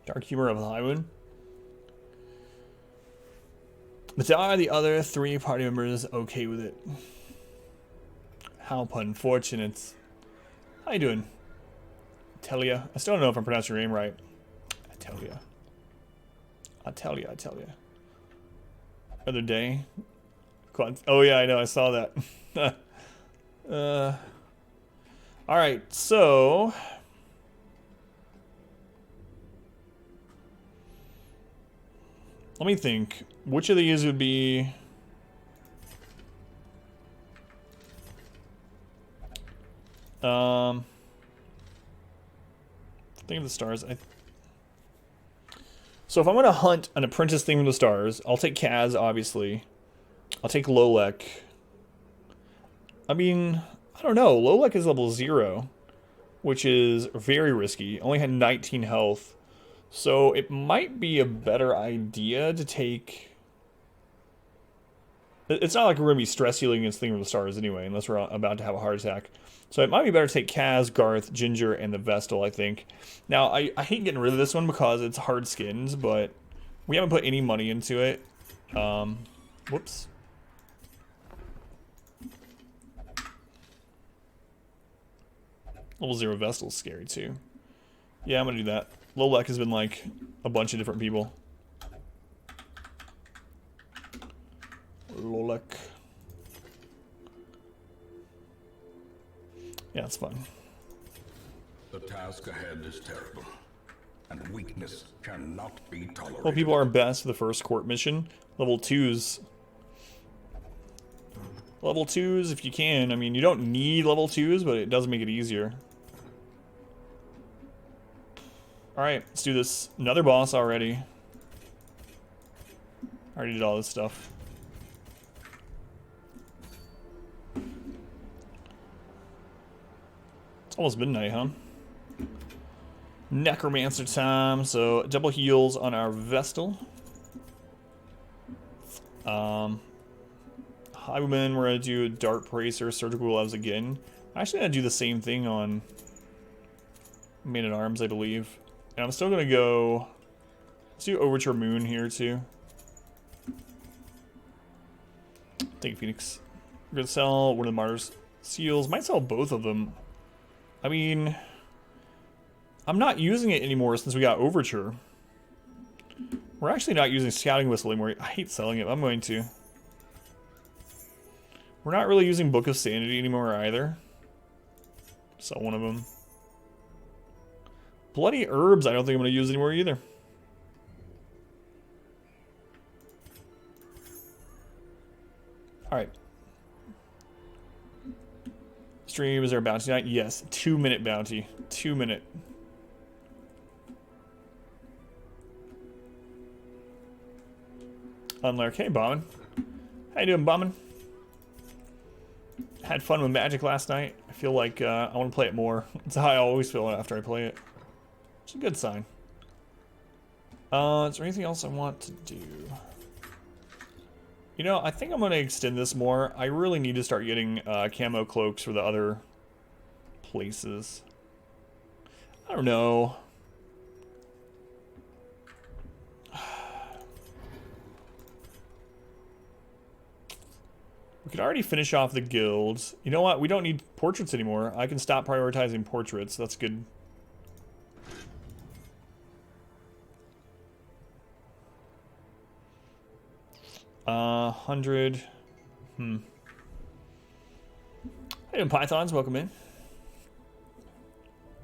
Dark Humor of the High Moon. But are the other 3 party members okay with it? How unfortunate. How you doing? Atelia. I still don't know if I'm pronouncing your name right. Atelia. Atelia. Other day. Oh yeah, I know, I saw that. Alright, so let me think. Which of these would be Thing of the Stars. So if I'm gonna hunt an apprentice Thing of the Stars, I'll take Kaz, obviously. I'll take Lolek. I mean, I don't know. Lolek is level 0, which is very risky. Only had 19 health. So it might be a better idea to take... It's not like we're going to be stress healing against Thing of the Stars anyway, unless we're about to have a heart attack. So it might be better to take Kaz, Garth, Ginger, and the Vestal, I think. Now, I hate getting rid of this one because it's hard skins, but we haven't put any money into it. Whoops. Level 0 Vestal's scary too. Yeah, I'm gonna do that. Lolek has been like a bunch of different people. Lolek. Yeah, it's fun. The task ahead is terrible, and weakness cannot be tolerated. Well, people are best for the first court mission. Level 2s. Level 2s if you can. I mean, you don't need level 2s, but it does make it easier. Alright, let's do this. Another boss already. Already did all this stuff. It's almost midnight, huh? Necromancer time. So, double heals on our Vestal. Highwayman, we're going to do Dart Bracer, Surgical Gloves again. I'm actually going to do the same thing on Man-at-Arms, I believe. And I'm still going to go... Let's do Overture Moon here, too. Thank you, Phoenix. We're going to sell one of the Martyr's Seals. Might sell both of them. I mean... I'm not using it anymore since we got Overture. We're actually not using scouting whistle anymore. I hate selling it. I'm going to. We're not really using Book of Sanity anymore either. Sell one of them. Bloody Herbs I don't think I'm going to use anymore either. Alright. Stream, is there a bounty tonight? Yes. 2-minute bounty. 2 minute. Unlark. Hey, Bombin. How you doing, Bombin? Had fun with Magic last night. I feel like I want to play it more. That's how I always feel after I play it. It's a good sign. Is there anything else I want to do? You know, I think I'm going to extend this more. I really need to start getting camo cloaks for the other places. I don't know. We could already finish off the guilds. You know what? We don't need portraits anymore. I can stop prioritizing portraits. That's good. Uh, 100. Hey, Pythons, welcome in.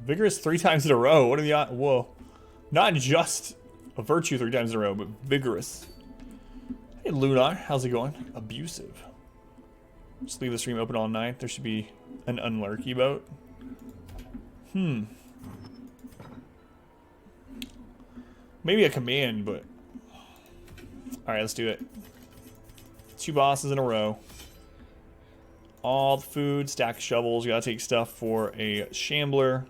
Vigorous 3 times in a row. What are the odds? Whoa. Not just a virtue 3 times in a row, but vigorous. Hey, Lunar, how's it going? Abusive. Just leave the stream open all night. There should be an unlarky boat. Maybe a command, but... Alright, let's do it. 2 bosses in a row. All the food, stack of shovels. You gotta take stuff for a Shambler.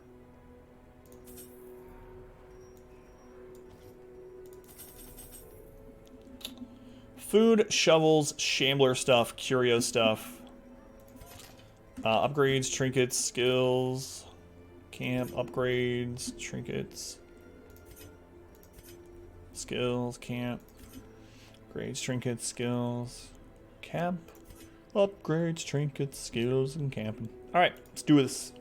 Food, shovels, Shambler stuff, curio stuff. Upgrades, trinkets, skills. Camp, upgrades, trinkets. Skills, camp. Upgrades, trinkets, skills. Camp. Upgrades, trinkets, skills, and camping. Alright, let's do this.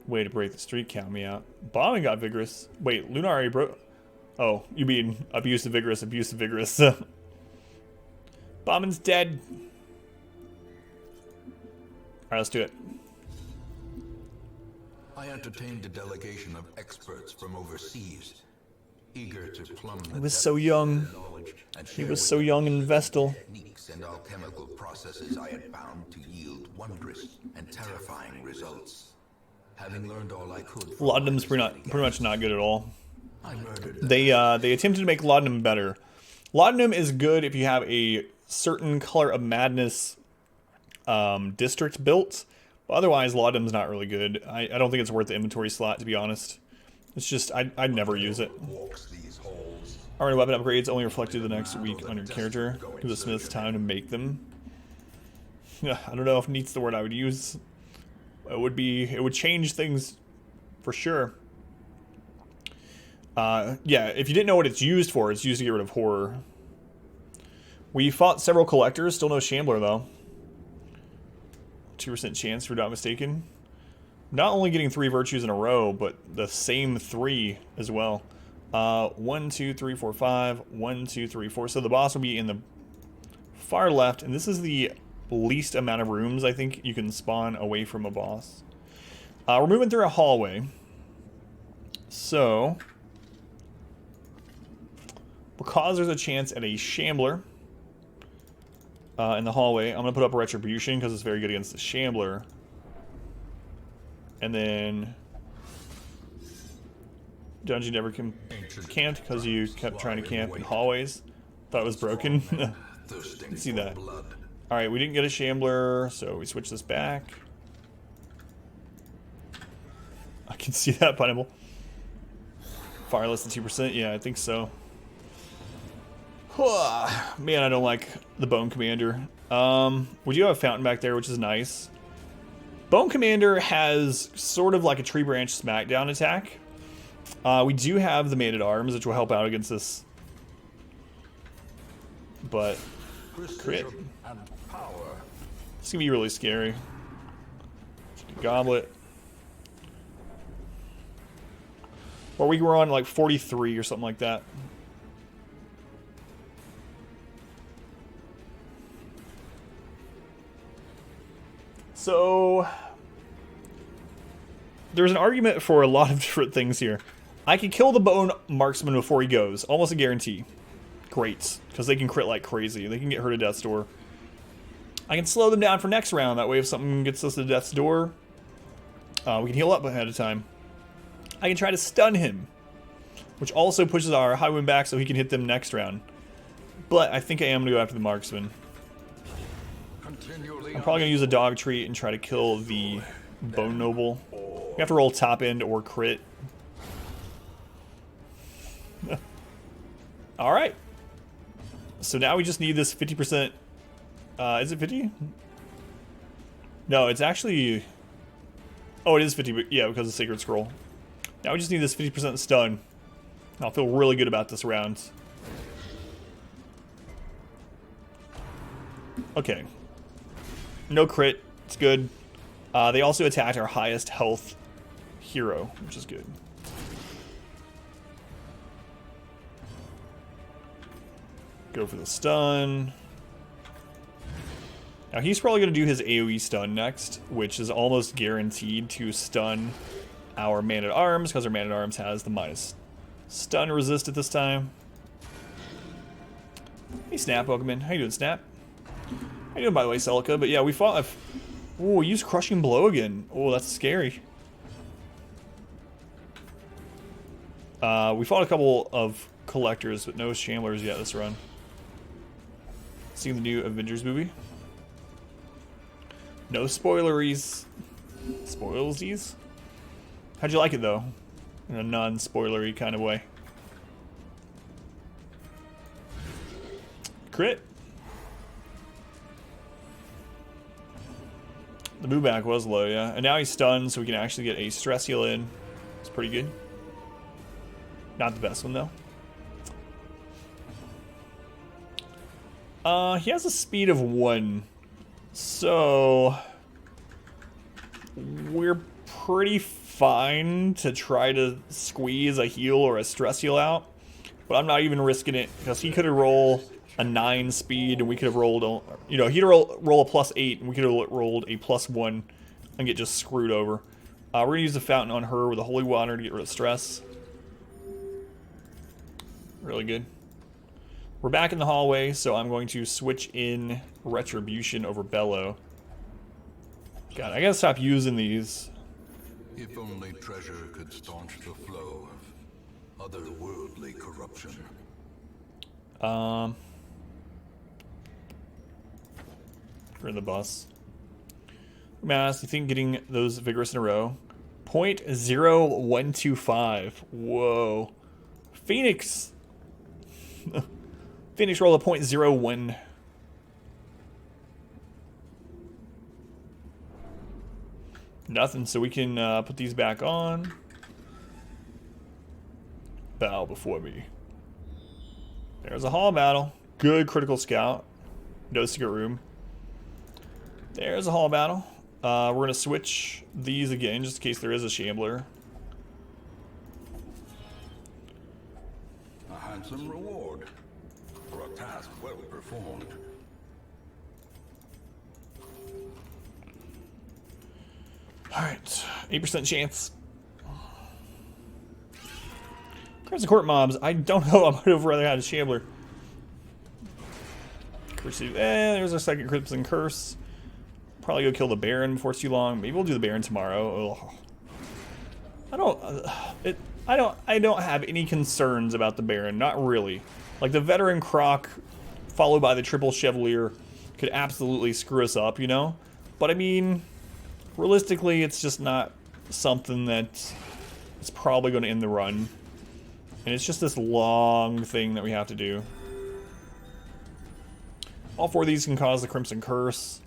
Way to break the streak, count me out. Bombing got vigorous. Wait, Lunar already broke... Oh, you mean abusive vigorous, abusive vigorous. Bombing's dead. Alright, let's do it. I entertained a delegation of experts from overseas, eager to plumb the He was so young. He was so young in Vestal. techniques and alchemical processes I had found to yield wondrous and terrifying results. Having learned all I could, Laudanum's pretty much not good at all. I murdered them. They attempted to make Laudanum better. Laudanum is good if you have a certain Color of Madness district built. But otherwise, Laudanum's not really good. I don't think it's worth the inventory slot, to be honest. It's just, I'd never use it. Walks these halls. Armored weapon upgrades only reflected the next week on your character. Give the smiths time to make them. Yeah, I don't know if neat's the word I would use. It would change things for sure. Yeah, if you didn't know what it's used for, it's used to get rid of horror. We fought several collectors, still no Shambler though. 2% chance, if we're not mistaken. Not only getting 3 virtues in a row, but the same 3 as well. 1, 2, 3, 4, 5. 1, 2, 3, 4. So the boss will be in the far left, and this is the least amount of rooms I think you can spawn away from a boss. We're moving through a hallway. So, because there's a chance at a Shambler in the hallway, I'm going to put up a Retribution because it's very good against the Shambler. And then Dungeon never camped because you kept trying to camp in hallways. Thought it was broken. Let's see that. Alright, we didn't get a Shambler, so we switch this back. I can see that, Pineapple. Fire less than 2%? Yeah, I think so. Man, I don't like the Bone Commander. We do have a fountain back there, which is nice. Bone Commander has sort of like a Tree Branch Smackdown attack. We do have the Man-at-Arms, which will help out against this. But, crit. It's gonna be really scary. Goblet. Or we were on like 43 or something like that. So there's an argument for a lot of different things here. I can kill the bone marksman before he goes. Almost a guarantee. Great. Because they can crit like crazy. They can get hurt at death's door. I can slow them down for next round. That way if something gets us to death's door, we can heal up ahead of time. I can try to stun him, which also pushes our highwayman back so he can hit them next round. But I think I am going to go after the marksman. I'm probably going to use a dog treat and try to kill the bone noble. We have to roll top end or crit. Alright. So now we just need this 50%. Is it 50? No, it's actually... Oh, it is 50, but yeah, because of Sacred Scroll. Now we just need this 50% stun. I'll feel really good about this round. Okay. No crit. It's good. They also attacked our highest health hero, which is good. Go for the stun. Now he's probably going to do his AoE stun next, which is almost guaranteed to stun our Man-at-Arms, because our Man-at-Arms has the minus stun resist at this time. Hey Snap, welcome in. How you doing, Snap? How you doing, by the way, Celica? But yeah, we fought... Oh, we used Crushing Blow again. Oh, that's scary. We fought a couple of Collectors, but no Shamblers yet this run. Seeing the new Avengers movie. No spoileries. Spoilsies? How'd you like it, though? In a non-spoilery kind of way. Crit. The move back was low, yeah. And now he's stunned, so we can actually get a stress heal in. It's pretty good. Not the best one, though. He has a speed of 1. So... we're pretty fine to try to squeeze a heal or a stress heal out. But I'm not even risking it, because he could have rolled a 9 speed, and we could have rolled, you know, he'd roll a +8, and we could have rolled a +1 and get just screwed over. We're going to use the fountain on her with the holy water to get rid of stress. Really good. We're back in the hallway, so I'm going to switch in Retribution over Bellow. God, I gotta stop using these. If only treasure could staunch the flow of otherworldly corruption. We're in the bus. Mass, you think getting those vigorous in a row? 0.0125. Whoa. Phoenix. Phoenix roll a 0.01. Nothing, so we can put these back on. Bow before me. There's a hall battle. Good critical scout. No secret room. There's a hall battle. We're going to switch these again, just in case there is a Shambler. A handsome reward for a task well performed. Alright, 8% chance. Crimson Court mobs. I don't know. I might have rather had a Shambler. Curse. There's our second Crimson Curse. Probably go kill the Baron before it's too long. Maybe we'll do the Baron tomorrow. Ugh. I don't have any concerns about the Baron. Not really. Like the Veteran Croc followed by the Triple Chevalier could absolutely screw us up, you know? But I mean, realistically, it's just not something that is probably going to end the run. And it's just this long thing that we have to do. All 4 of these can cause the Crimson Curse.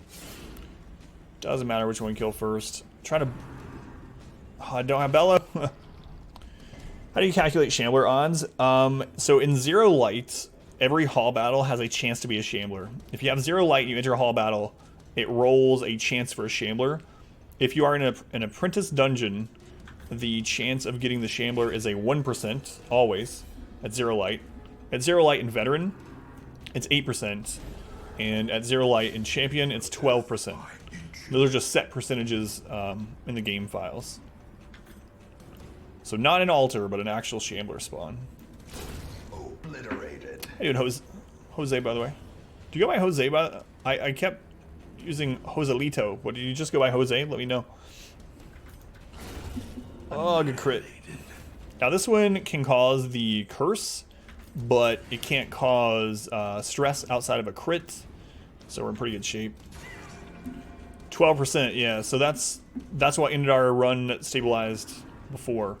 Doesn't matter which one we kill first. Try to... Oh, I don't have Bella. How do you calculate Shambler odds? So in 0 light, every hall battle has a chance to be a Shambler. If you have 0 light and you enter a hall battle, it rolls a chance for a Shambler. If you are in an apprentice dungeon, the chance of getting the Shambler is a 1%, always, at 0 light. At 0 light in Veteran, it's 8%. And at 0 light in Champion, it's 12%. Those are just set percentages in the game files. So not an altar, but an actual Shambler spawn. Obliterated. Hey, dude, Jose, by the way. Do you go by Jose? I kept using Joselito. What, did you just go by Jose? Let me know. Oh, good crit. Now this one can cause the curse, but it can't cause stress outside of a crit. So we're in pretty good shape. 12%, yeah. So that's what ended our run stabilized before.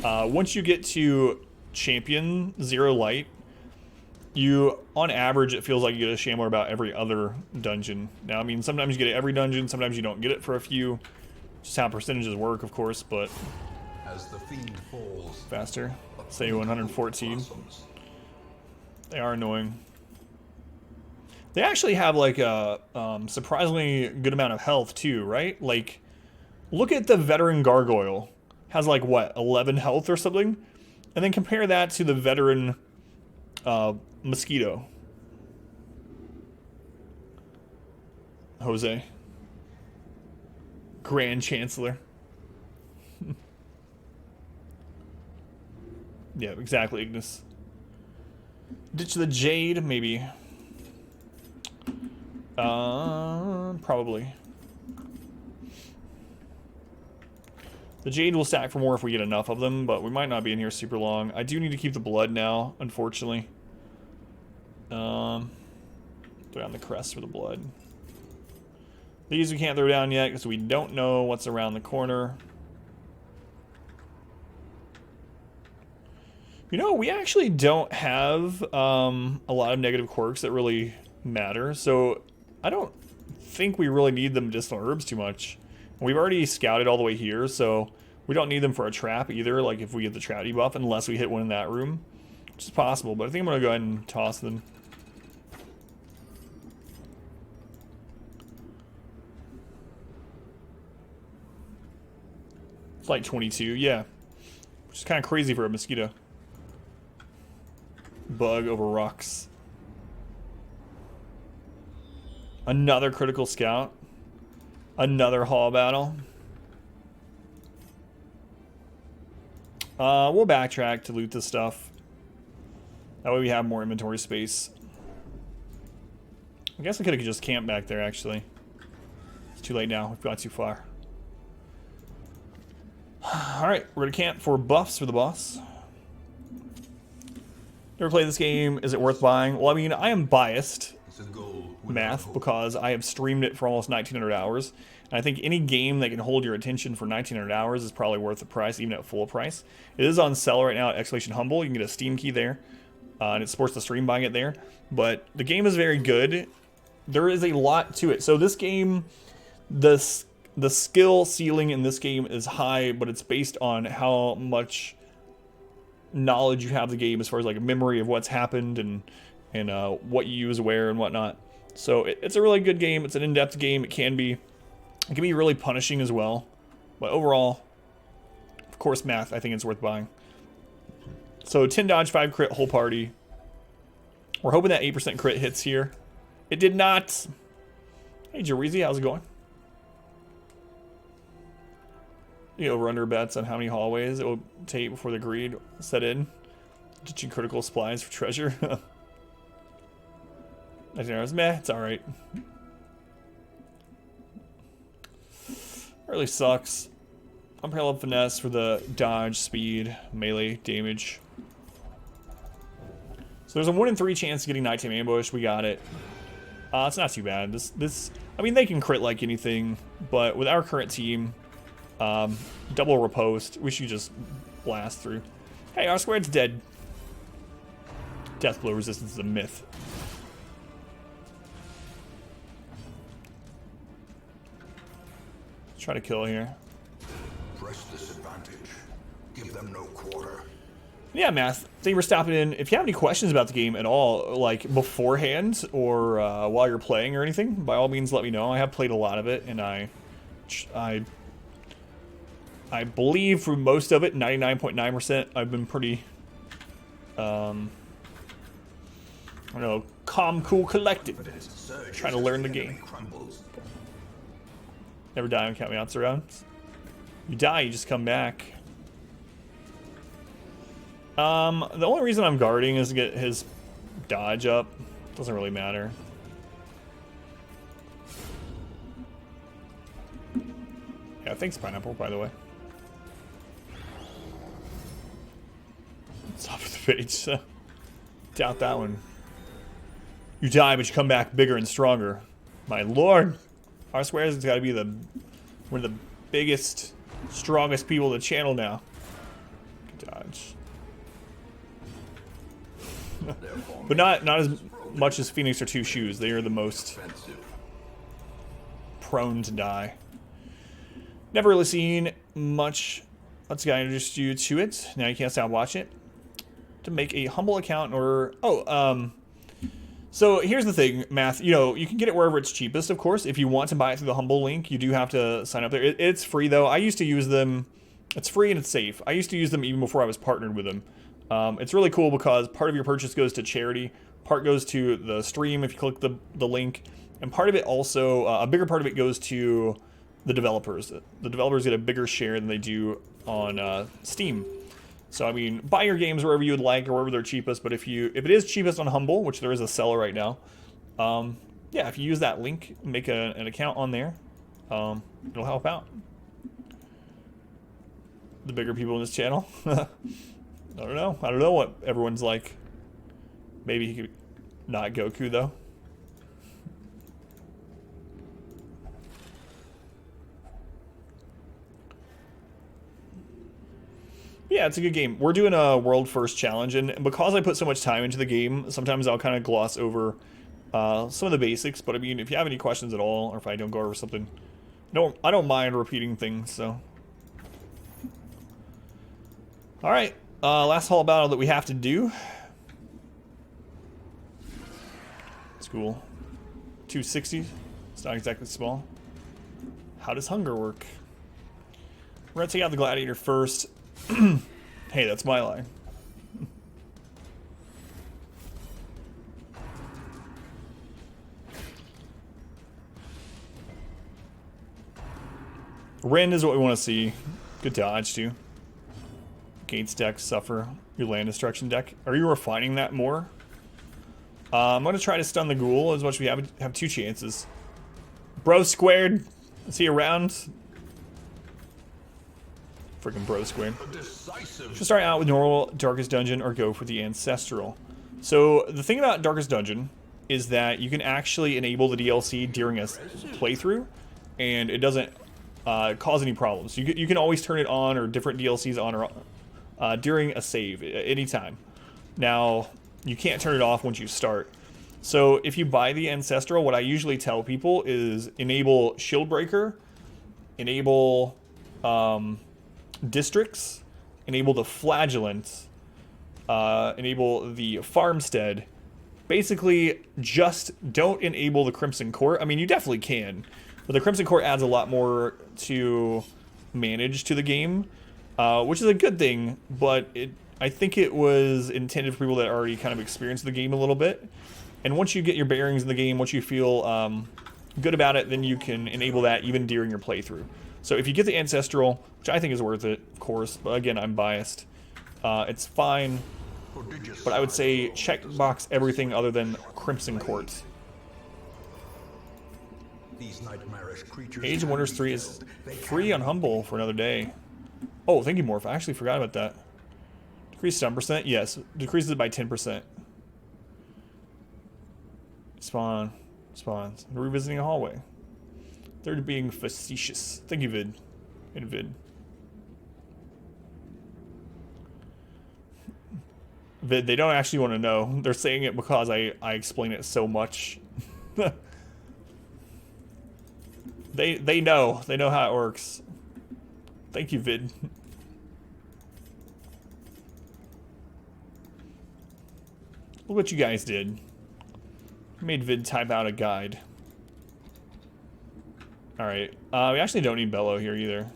Once you get to Champion 0 light, you, on average, it feels like you get a Shambler about every other dungeon. Now, I mean, sometimes you get it every dungeon, sometimes you don't get it for a few. Just how percentages work, of course, but As the fiend falls, faster. Say 114. They are annoying. They actually have like a surprisingly good amount of health too, right? Like, look at the Veteran Gargoyle. Has like, what, 11 health or something? And then compare that to the Veteran Mosquito. Jose. Grand Chancellor. Yeah, exactly, Ignis. Ditch the Jade, maybe. Probably. The Jade will stack for more if we get enough of them, but we might not be in here super long. I do need to keep the blood now, unfortunately. Throw down the crest for the blood. These we can't throw down yet because we don't know what's around the corner. You know, we actually don't have a lot of negative quirks that really matter, so I don't think we really need the medicinal herbs too much. We've already scouted all the way here, so we don't need them for a trap either, like if we get the trap debuff, unless we hit one in that room, which is possible, but I think I'm going to go ahead and toss them. It's like 22, yeah. Which is kind of crazy for a mosquito. Bug over rocks. Another critical scout. Another hall battle. We'll backtrack to loot this stuff. That way we have more inventory space. I guess I could have just camped back there, actually. It's too late now. We've gone too far. Alright, we're going to camp for buffs for the boss. Never played this game. Is it worth buying? Well, I mean, I am biased, math, because I have streamed it for almost 1,900 hours. And I think any game that can hold your attention for 1,900 hours is probably worth the price, even at full price. It is on sale right now at Exclamation Humble. You can get a Steam key there, and it supports the stream buying it there. But the game is very good. There is a lot to it. So this game, the skill ceiling in this game is high, but it's based on how much knowledge you have of the game as far as like a memory of what's happened and what you use where and whatnot. So it's a really good game. It's an in-depth game. It can be really punishing as well, but overall, of course, math, I think it's worth buying. So 10 dodge, 5 crit, whole party. We're hoping that 8% crit hits here. It did not. Hey Jereezy, how's it going? You over-under bets on how many hallways it will take before the greed set in. Ditching critical supplies for treasure. 19 hours, meh, it's alright. Really sucks. Unparalleled finesse for the dodge, speed, melee, damage. So there's a 1 in 3 chance of getting nighttime ambush. We got it. It's not too bad. This, I mean, they can crit like anything, but with our current team, double riposte, we should just blast through. Hey, R squared's dead. Death blow resistance is a myth. Let's try to kill here. Press disadvantage. Give them no quarter. Yeah, Math, thank you for stopping in. If you have any questions about the game at all, like beforehand or while you're playing or anything, by all means let me know. I have played a lot of it, and I I believe for most of it, 99.9%, I've been pretty, I don't know, calm, cool, collected. Trying to learn the game. Never die on count me out surrounds. You die, you just come back. The only reason I'm guarding is to get his dodge up. Doesn't really matter. Yeah, thanks, Pineapple, by the way. Top of the page, so doubt that one. You die, but you come back bigger and stronger. My lord! R-Squares has got to be one of the biggest, strongest people in the channel now. Dodge. But not as much as Phoenix or Two Shoes. They are the most prone to die. Never really seen much. Let's go introduce you to it. Now you can't stop watching it. To make a humble account in order. So here's the thing, Math. You know, you can get it wherever it's cheapest, of course. If you want to buy it through the Humble link, you do have to sign up there. It's free, though. I used to use them. It's free and it's safe. I used to use them even before I was partnered with them. It's really cool because part of your purchase goes to charity. Part goes to the stream if you click the link. And part of it also, a bigger part of it goes to the developers. The developers get a bigger share than they do on Steam. So, I mean, buy your games wherever you would like or wherever they're cheapest. But if it is cheapest on Humble, which there is a seller right now, yeah, if you use that link, make an account on there, it'll help out the bigger people in this channel. I don't know. I don't know what everyone's like. Maybe he could not Goku, though. Yeah, it's a good game. We're doing a world first challenge, and because I put so much time into the game, sometimes I'll kind of gloss over some of the basics. But I mean, if you have any questions at all, or if I don't go over something, I don't mind repeating things. So, all right, last hall battle that we have to do. It's cool. 260. It's not exactly small. How does hunger work? We're gonna take out the gladiator first. Hey, that's my line. Rend is what we want to see. Good dodge, too. Gates deck, suffer. Your land destruction deck. Are you refining that more? I'm going to try to stun the ghoul as much as we have two chances. Bro squared. Is he around? Freaking bro squared. Should start out with normal Darkest Dungeon or go for the Ancestral. So the thing about Darkest Dungeon is that you can actually enable the DLC during a playthrough, and it doesn't cause any problems. You can always turn it on, or different DLCs on, or during a save anytime. Now you can't turn it off once you start. So if you buy the Ancestral, what I usually tell people is enable Shield Breaker, enable districts, enable the Flagellant, enable the Farmstead. Basically, just don't enable the Crimson Court. I mean, you definitely can, but the Crimson Court adds a lot more to manage to the game, which is a good thing, but I think it was intended for people that already kind of experienced the game a little bit. And once you get your bearings in the game, once you feel good about it, then you can enable that even during your playthrough. So if you get the Ancestral, which I think is worth it, of course, but again, I'm biased, it's fine, but I would say checkbox everything other than Crimson Court. Age of Wonders 3 is free on Humble for another day. Oh, thank you, Morph. I actually forgot about that. Decrease 7%? Yes. Decreases it by 10%. Spawns. Revisiting a hallway. They're being facetious. Thank you, Vid. And Vid. Vid, they don't actually want to know. They're saying it because I explain it so much. They know. They know how it works. Thank you, Vid. Look what you guys did. Made Vid type out a guide. Alright. We actually don't need Bellow here either.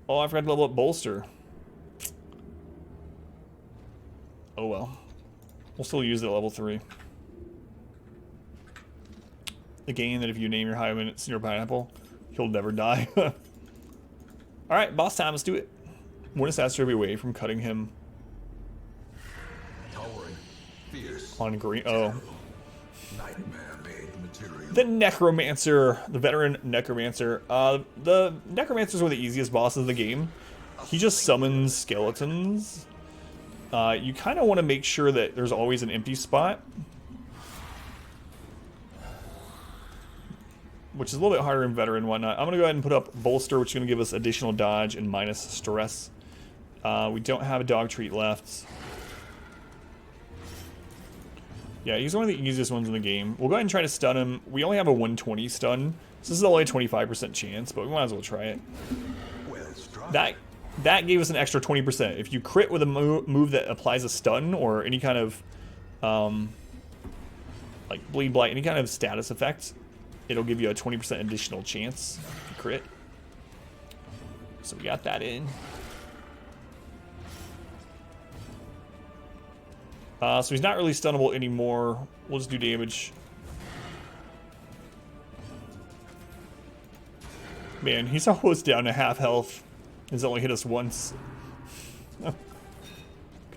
Oh, I forgot to level up bolster. Oh well. We'll still use it at level 3. The game that if you name your High Senior Pineapple, he'll never die. Alright, boss time, let's do it. One assassin to be away from cutting him on green. Oh. The Necromancer, the veteran Necromancer. The Necromancers were the easiest bosses of the game. He just summons skeletons. You kind of want to make sure that there's always an empty spot, which is a little bit harder in veteran and whatnot. I'm going to go ahead and put up bolster, which is going to give us additional dodge and minus stress. We don't have a dog treat left. Yeah, he's one of the easiest ones in the game. We'll go ahead and try to stun him. We only have a 120 stun, so this is only a 25% chance, but we might as well try it. That gave us an extra 20%. If you crit with a move that applies a stun or any kind of, like bleed blight, any kind of status effect, it'll give you a 20% additional chance to crit. So we got that in. So he's not really stunnable anymore. We'll just do damage. Man, he's almost down to half health. He's only hit us once.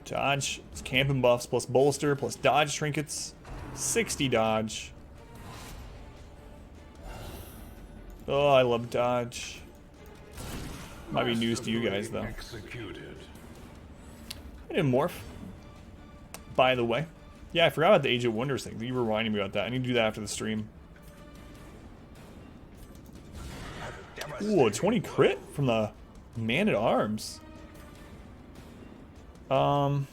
Dodge. It's camping buffs plus bolster plus dodge trinkets. 60 dodge. Oh, I love dodge. Might be news to you guys though. I didn't morph. By the way. Yeah, I forgot about the Age of Wonders thing. You reminded me about that. I need to do that after the stream. Ooh, a 20 crit from the Man-at-Arms. Do I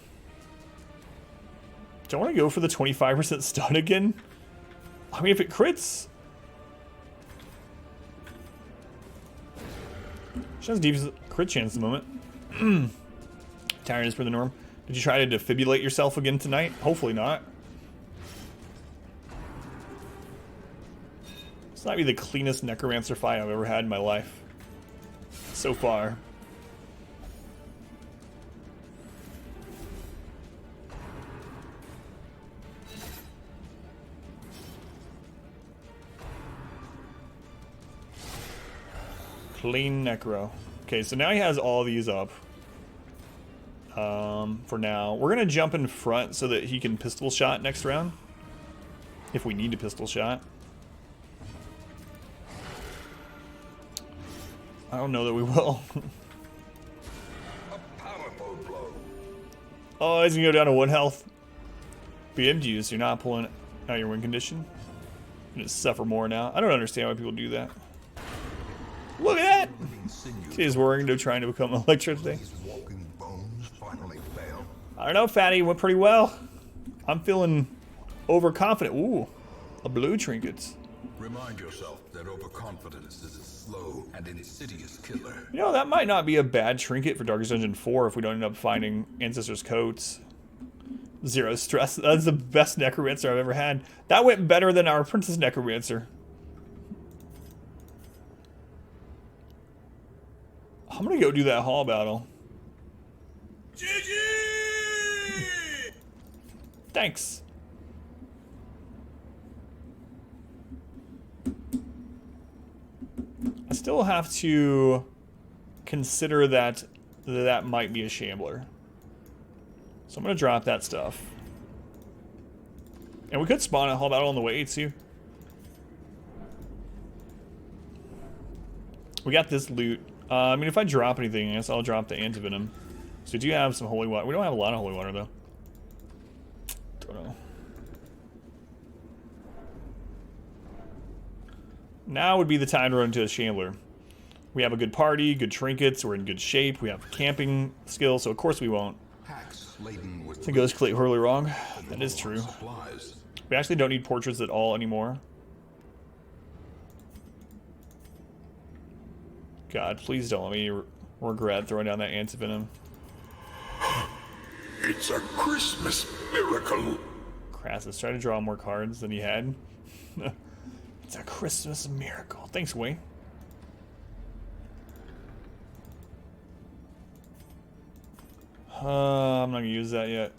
want to go for the 25% stun again? I mean, if it crits... She has a deep crit chance at the moment. Tiredness for the norm. Did you try to defibrillate yourself again tonight? Hopefully not. This might be the cleanest Necromancer fight I've ever had in my life. So far. Clean Necro. Okay, so now he has all these up. For now. We're going to jump in front so that he can pistol shot next round. If we need to pistol shot. I don't know that we will. A powerful blow. Oh, he's going to go down to 1 health. BMG, so you're not pulling out your win condition. You just suffer more now. I don't understand why people do that. Look at that! He's worrying to trying to become electricity. I don't know, Fatty. Went pretty well. I'm feeling overconfident. Ooh, a blue trinket. Remind yourself that overconfidence is a slow and insidious killer. You know, that might not be a bad trinket for Darkest Dungeon 4 if we don't end up finding Ancestors' Coats. 0 stress. That's the best Necromancer I've ever had. That went better than our Princess Necromancer. I'm gonna go do that hall battle. GG! Thanks. I still have to consider that that might be a Shambler. So I'm going to drop that stuff. And we could spawn a hall battle on the way too. We got this loot. I mean, if I drop anything, I guess I'll drop the Antivenom. So we do have some holy water. We don't have a lot of holy water though. Don't know. Now would be the time to run into a Shambler. We have a good party, good trinkets, we're in good shape, we have camping skills, so of course we won't. I think Ghost Clay horribly wrong. That is true. We actually don't need portraits at all anymore. God, please don't let me regret throwing down that Antivenom. It's a Christmas miracle. Crassus, try to draw more cards than he had. It's a Christmas miracle. Thanks, Wayne. I'm not gonna use that yet.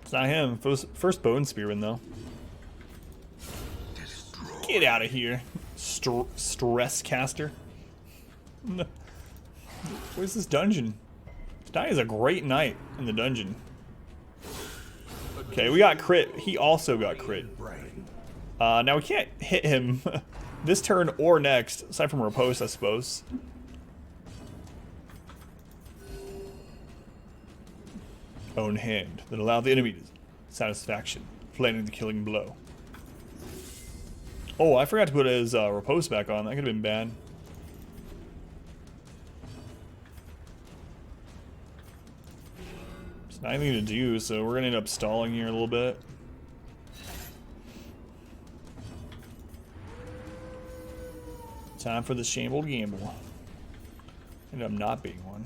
It's not him. First Bone Spearman though. Get out of here, stress caster. Where's this dungeon? Tonight is a great night in the dungeon. Okay, we got crit. He also got crit. Now we can't hit him this turn or next, aside from Riposte, I suppose. Own hand that allowed the enemy satisfaction, planning the killing blow. Oh, I forgot to put his Riposte back on. That could have been bad. There's not anything to do, so we're gonna end up stalling here a little bit. Time for the shambled gamble. Ended up not being one.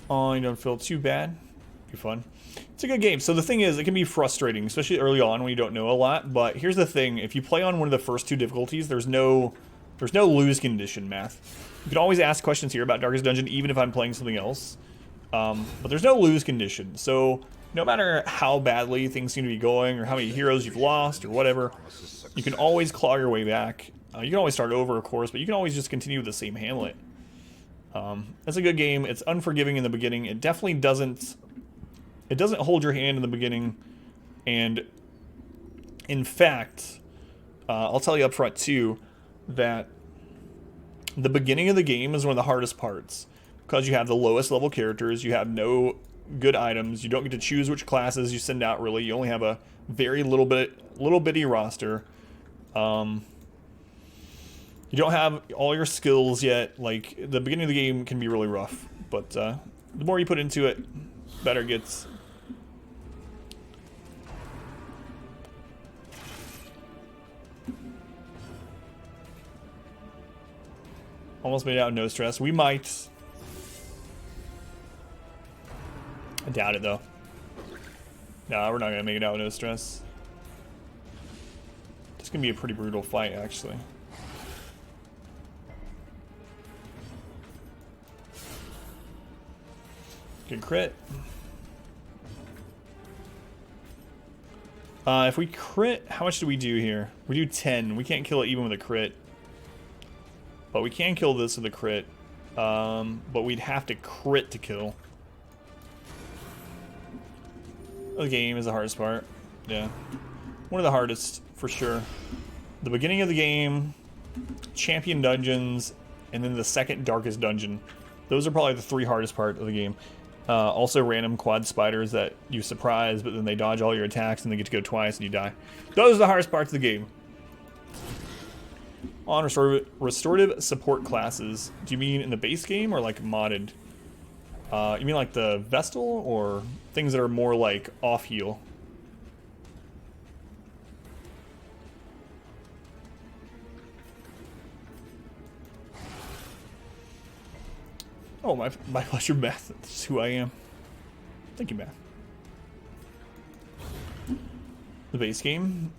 Oh, you don't feel too bad. Be fun. It's a good game. So the thing is, it can be frustrating, especially early on when you don't know a lot. But here's the thing: if you play on one of the first two difficulties, there's no lose condition math. You can always ask questions here about Darkest Dungeon, even if I'm playing something else. But there's no lose condition. So no matter how badly things seem to be going, or how many heroes you've lost, or whatever, you can always claw your way back. You can always start over, of course, but you can always just continue with the same Hamlet. It's a good game. It's unforgiving in the beginning. It definitely doesn't hold your hand in the beginning. And in fact, I'll tell you up front too, that the beginning of the game is one of the hardest parts, because you have the lowest level characters, you have no good items, you don't get to choose which classes you send out really, you only have a very little bitty roster. You don't have all your skills yet. Like, the beginning of the game can be really rough, but the more you put into it, better it gets. Almost made it out, no stress. We might. I doubt it, though. Nah, we're not going to make it out, no stress. It's going to be a pretty brutal fight, actually. Good crit. If we crit, how much do we do here? We do 10. We can't kill it even with a crit. But we can kill this with a crit. But we'd have to crit to kill. The game is the hardest part. Yeah. One of the hardest, for sure. The beginning of the game, champion dungeons, and then the second darkest dungeon. Those are probably the three hardest part of the game. Also random quad spiders that you surprise, but then they dodge all your attacks and they get to go twice and you die. Those are the hardest parts of the game. On restorative support classes, do you mean in the base game or like modded? You mean like the Vestal or things that are more like off heal? Oh, my pleasure, Math. That's who I am. Thank you, Math. The base game.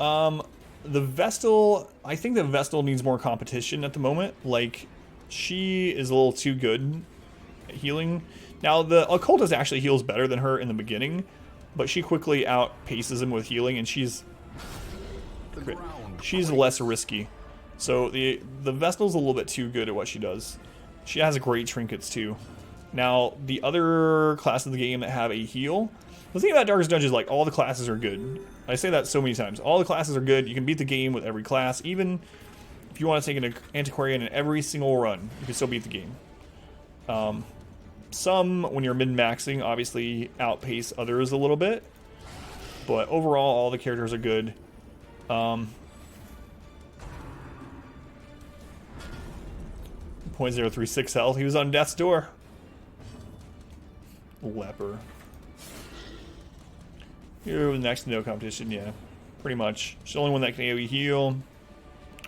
The Vestal, I think the Vestal needs more competition at the moment. Like, she is a little too good at healing. Now, the Occultist actually heals better than her in the beginning, but she quickly outpaces him with healing, and she's less risky. So the Vestal's a little bit too good at what she does. She has great trinkets too. Now, the other classes of the game that have a heal, the thing about Darkest Dungeon is like all the classes are good. I say that so many times. All the classes are good. You can beat the game with every class. Even if you want to take an Antiquarian in every single run, you can still beat the game. Some, when you're min-maxing, obviously outpace others a little bit. But overall, all the characters are good. 0.036 health. He was on death's door. Leper. You're next to no competition, yeah. Pretty much. She's the only one that can AoE heal.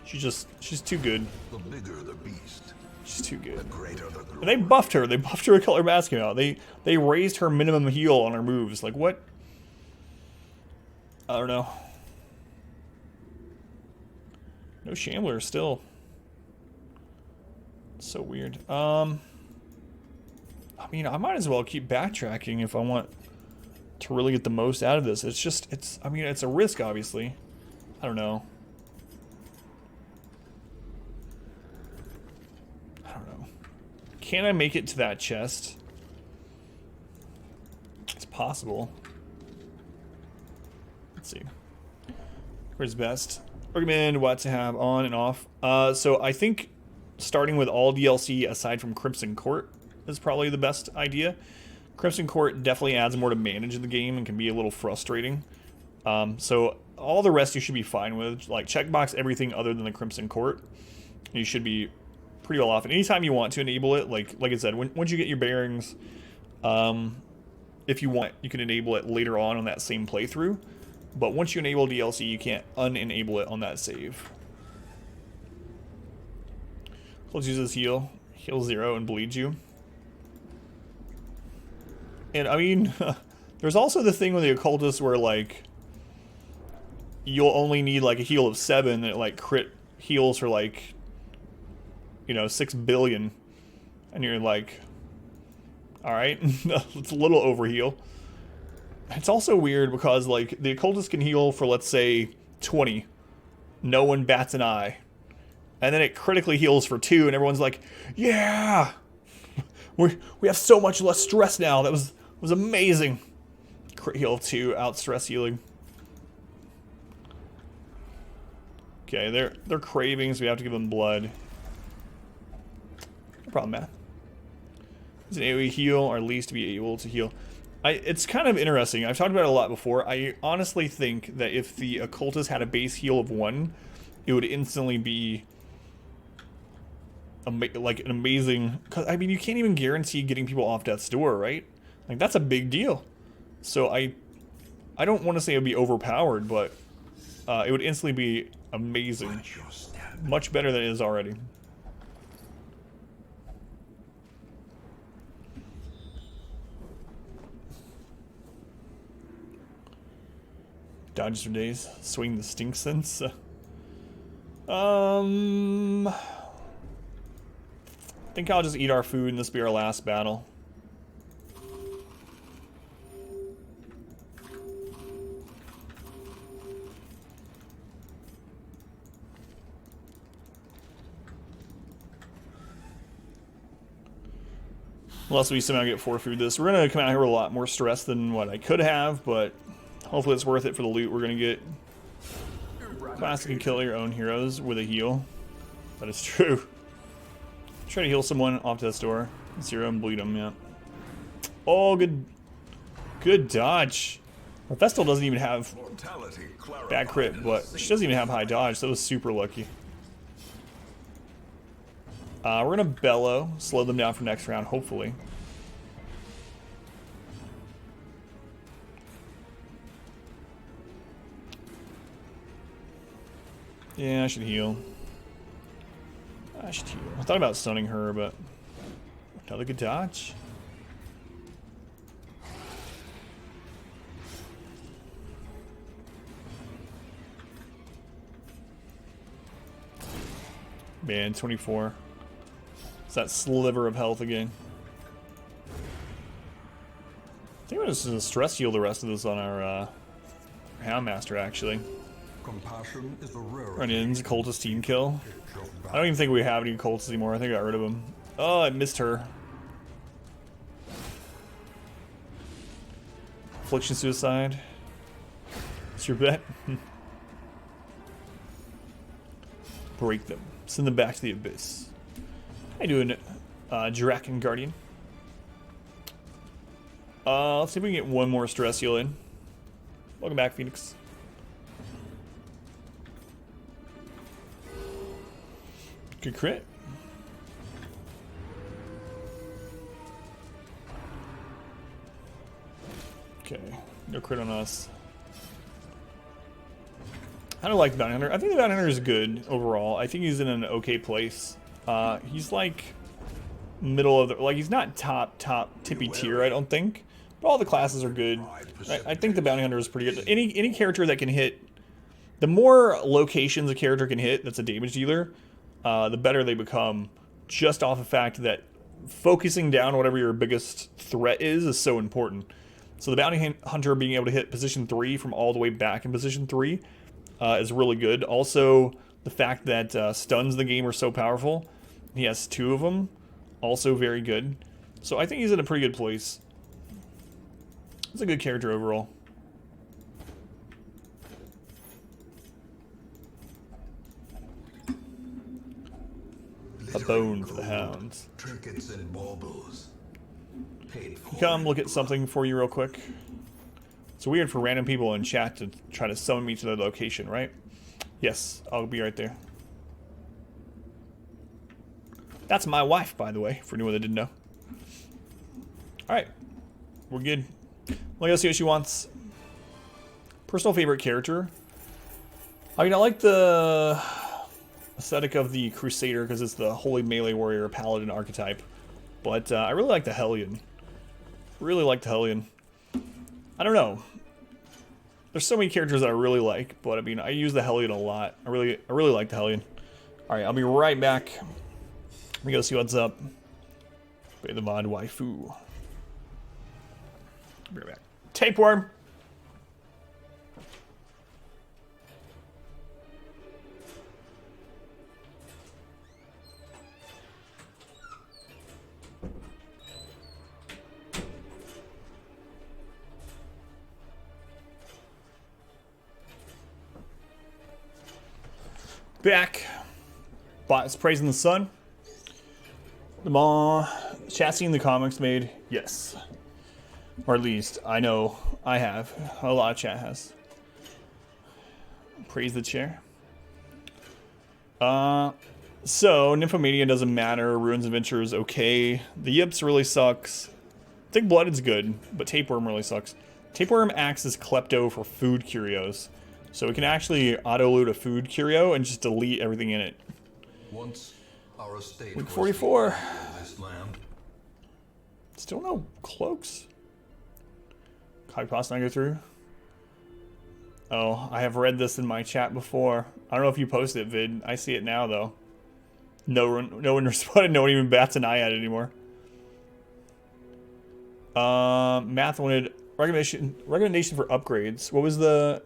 She's too good. The bigger the beast, She's too good. the greater the glory. And they buffed her. They buffed her a color mask out. They raised her minimum heal on her moves. Like, what? I don't know. No Shamblers still. So weird. I mean, I might as well keep backtracking if I want to really get the most out of this. It's just, I mean, it's a risk, obviously. I don't know. I don't know. Can I make it to that chest? It's possible. Let's see. Where's best? Recommend what to have on and off. So I think starting with all DLC aside from Crimson Court is probably the best idea. Crimson Court definitely adds more to manage in the game and can be a little frustrating. So all the rest you should be fine with. Like, checkbox everything other than the Crimson Court. You should be pretty well off. And anytime you want to enable it, like I said, once you get your bearings, if you want, you can enable it later on that same playthrough. But once you enable DLC, you can't unenable it on that save. Let's use this heal. Heal 0 and bleed you. And I mean, there's also the thing with the occultist where, like, you'll only need like a heal of 7 and it like crit heals for like, you know, 6 billion. And you're like, alright, it's a little overheal. It's also weird because, like, the occultist can heal for, let's say, 20. No one bats an eye. And then it critically heals for 2, and everyone's like, yeah! We have so much less stress now. That was amazing. Crit heal 2, out stress healing. Okay, they're craving, so we have to give them blood. No problem, man. Is an AoE heal, or at least to be able to heal? It's kind of interesting. I've talked about it a lot before. I honestly think that if the occultist had a base heal of 1, it would instantly be like an amazing. Cause I mean, you can't even guarantee getting people off death's door, right? Like, that's a big deal. So I don't want to say it would be overpowered, but it would instantly be amazing, much better than it is already. Dodges for days. Swing the stink sense. I think I'll just eat our food and this be our last battle. Unless we somehow get 4 food this. We're gonna come out here with a lot more stress than what I could have, but hopefully it's worth it for the loot we're gonna get. Classic can kill your own heroes with a heal. That is true. Try to heal someone off to the store. 0 and bleed them, yeah. Oh, good dodge. Vestal doesn't even have bad crit, but she doesn't even have high dodge, so that was super lucky. We're gonna bellow, slow them down for next round, hopefully. Yeah, I should heal. I thought about stunning her, but another good dodge. Man, 24. It's that sliver of health again. I think we're just gonna stress heal the rest of this on our Houndmaster, actually. Compassion is a rare. Run-ins, cultist team kill. I don't even think we have any cultists anymore. I think I got rid of them. Oh, I missed her. Affliction suicide. What's your bet? Break them. Send them back to the abyss. How you doing, Draken Guardian? Let's see if we can get one more stress heal in. Welcome back, Phoenix. Good crit. Okay, no crit on us. I don't like the Bounty Hunter. I think the Bounty Hunter is good overall. I think he's in an okay place. He's like middle of the, like, he's not top tippy tier, I don't think. But all the classes are good. I think the Bounty Hunter is pretty good. Any character that can hit, the more locations a character can hit that's a damage dealer, the better they become just off the fact that focusing down whatever your biggest threat is so important. So the bounty hunter being able to hit position 3 from all the way back in position 3 is really good. Also, the fact that stuns in the game are so powerful. He has 2 of them. Also very good. So I think he's in a pretty good place. He's a good character overall. A bone for the hounds. Trinkets and baubles. Come look at something for you real quick. It's weird for random people in chat to try to summon me to their location, right? Yes, I'll be right there. That's my wife, by the way, for anyone that didn't know. Alright. We're good. Let's go see what she wants. Personal favorite character. I mean, I like the aesthetic of the Crusader because it's the holy melee warrior paladin archetype. But I really like the Hellion. Really like the Hellion. I don't know. There's so many characters that I really like, but I mean, I use the Hellion a lot. I really like the Hellion. Alright, I'll be right back. Let me go see what's up. Be the mod waifu. Be right back. Tapeworm! Back. Bots praising the sun. Come on. Chat seen the comics made? Yes. Or at least, I know I have. A lot of chat has. Praise the chair. So, Nymphomania doesn't matter. Ruins Adventure is okay. The Yips really sucks. I think Blooded's good, but Tapeworm really sucks. Tapeworm acts as Klepto for food curios. So we can actually auto-loot a food curio and just delete everything in it. Once our estate Week was 44. the heir of this land. Still no cloaks. Copy pasta not go through. Oh, I have read this in my chat before. I don't know if you posted it, Vid. I see it now though. No one responded. No one even bats an eye at it anymore. Math wanted recommendation for upgrades. What was the?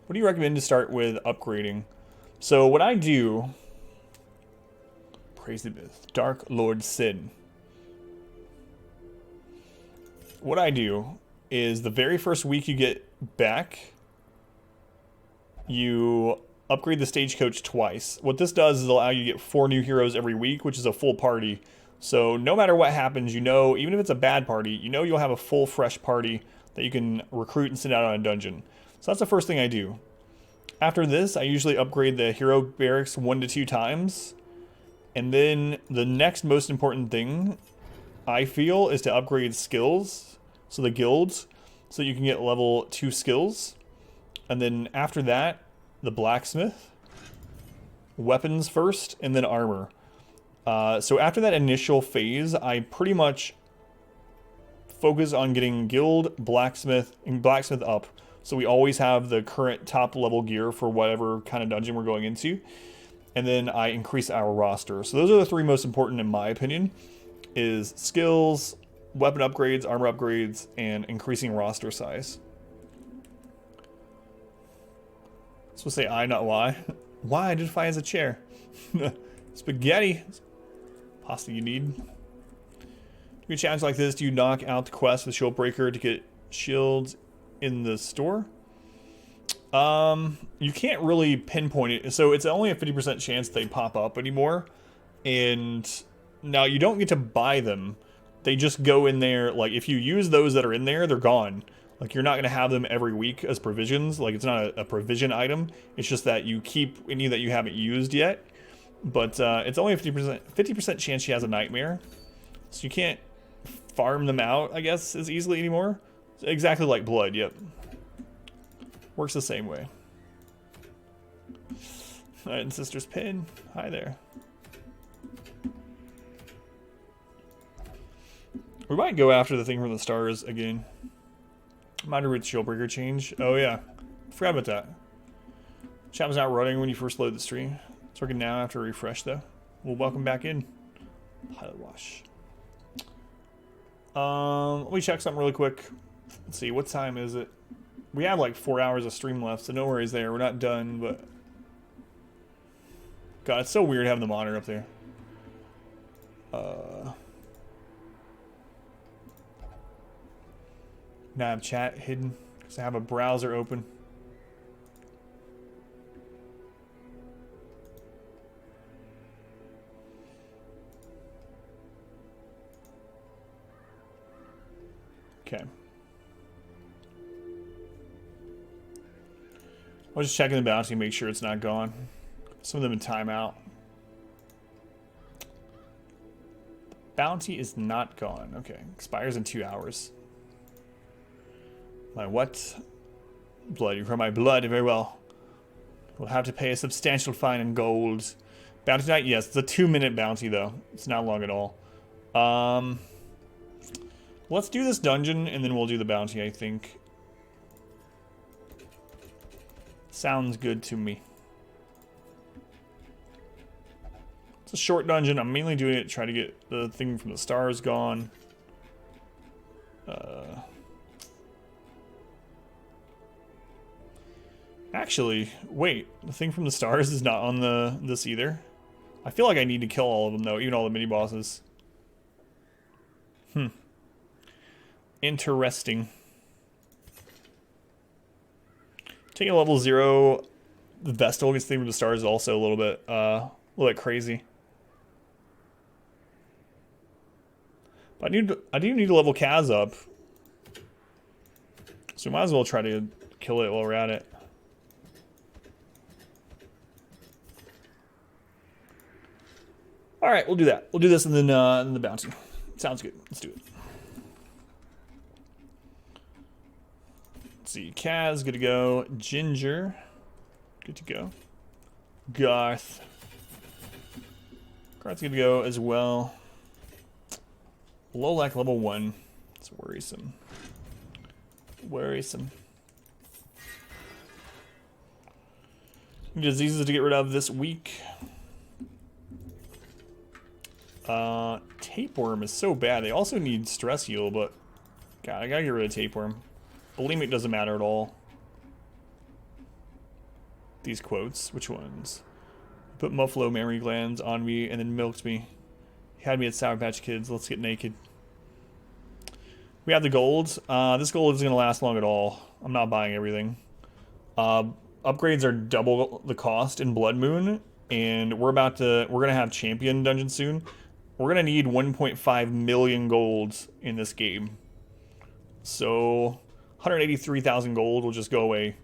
What do you recommend to start with upgrading? So what I do, praise the Dark Lord Sin. What I do is the very first week you get back, you upgrade the stagecoach twice. What this does is allow you to get 4 new heroes every week, which is a full party. So no matter what happens, you know, even if it's a bad party, you know you'll have a full fresh party that you can recruit and send out on a dungeon. So that's the first thing I do. After this, I usually upgrade the hero barracks 1 to 2 times. And then the next most important thing, I feel, is to upgrade skills. So the guilds, so you can get level 2 skills. And then after that, the blacksmith. Weapons first, and then armor. So after that initial phase, I pretty much focus on getting guild, blacksmith, and blacksmith up. So we always have the current top level gear for whatever kind of dungeon we're going into. And then I increase our roster. So those are the 3 most important in my opinion. Is skills, weapon upgrades, armor upgrades, and increasing roster size. So say I, not why. Why identify as a chair? Spaghetti. Pasta you need. Do a challenge like this, do you knock out the quest with Shieldbreaker to get shields in the store? You can't really pinpoint it, so it's only a 50% chance they pop up anymore. And now you don't get to buy them. They just go in there, like if you use those that are in there, they're gone. Like you're not going to have them every week as provisions. Like it's not a provision item. It's just that you keep any that you haven't used yet. But it's only a 50% chance she has a nightmare. So you can't farm them out, I guess, as easily anymore. Exactly like blood, yep. Works the same way. Alright, and Sister's Pin. Hi there. We might go after the thing from the stars again. Might read Shieldbreaker change. Oh yeah. Forgot about that. Chat was not running when you first load the stream. It's working now after a refresh though. Well, welcome back in. Pilot wash. Let me check something really quick. Let's see, what time is it? We have like 4 hours of stream left, so no worries there. We're not done, but... God, it's so weird having the monitor up there. Now I have chat hidden, because I have a browser open. Okay. I was just checking the bounty to make sure it's not gone. Some of them in timeout. Bounty is not gone. Okay. Expires in 2 hours. My what? Blood. You heard my blood. Very well. We'll have to pay a substantial fine in gold. Bounty night? Yes. It's a 2-minute bounty, though. It's not long at all. Let's do this dungeon, and then we'll do the bounty, I think. Sounds good to me. It's a short dungeon. I'm mainly doing it to try to get the thing from the stars gone. Actually, wait. The thing from the stars is not on this either. I feel like I need to kill all of them, though, even all the mini-bosses. Interesting. Taking a level 0 Vestal against the thing from the stars is also a little bit crazy. But I do need to level Kaz up. So we might as well try to kill it while we're at it. Alright, we'll do that. We'll do this and then the bounty. Sounds good. Let's do it. Let's see. Kaz, good to go. Ginger, good to go. Garth's good to go as well. Lolak level 1. It's worrisome. Worrisome. Diseases to get rid of this week. Tapeworm is so bad. They also need stress heal, but God, I gotta get rid of tapeworm. Bulimic doesn't matter at all. These quotes, which ones? Put Muffalo mammary glands on me and then milked me. He had me at Sour Patch Kids. Let's get naked. We have the gold. This gold isn't gonna last long at all. I'm not buying everything. Upgrades are double the cost in Blood Moon, and we're gonna have champion dungeon soon. We're gonna need 1.5 million golds in this game. So 183,000 gold will just go away.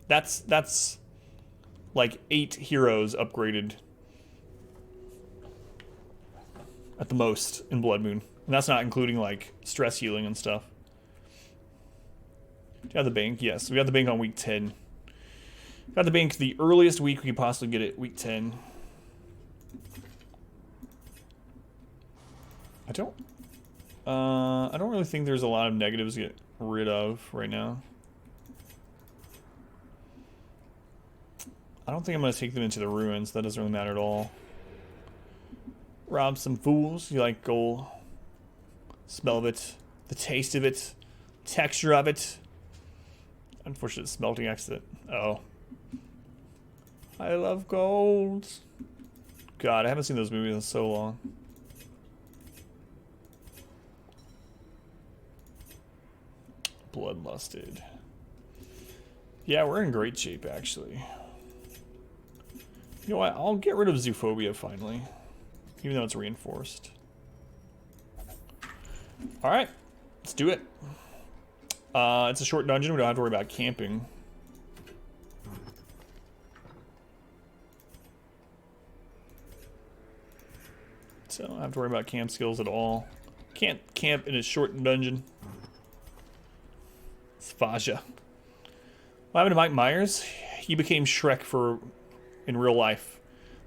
That's like 8 heroes upgraded at the most in Blood Moon. And that's not including like stress healing and stuff. Do you have the bank? Yes, we got the bank on week 10. Got the bank the earliest week we could possibly get it, week 10. I don't really think there's a lot of negatives to get rid of right now. I don't think I'm going to take them into the ruins. That doesn't really matter at all. Rob some fools. You like gold. Smell of it. The taste of it. Texture of it. Unfortunate smelting accident. Oh. I love gold. God, I haven't seen those movies in so long. Bloodlusted. Yeah, we're in great shape, actually. You know what? I'll get rid of Zoophobia finally. Even though it's reinforced. Alright. Let's do it. It's a short dungeon. We don't have to worry about camping. So I don't have to worry about camp skills at all. Can't camp in a short dungeon. Sphasia. What happened to Mike Myers? He became Shrek in real life.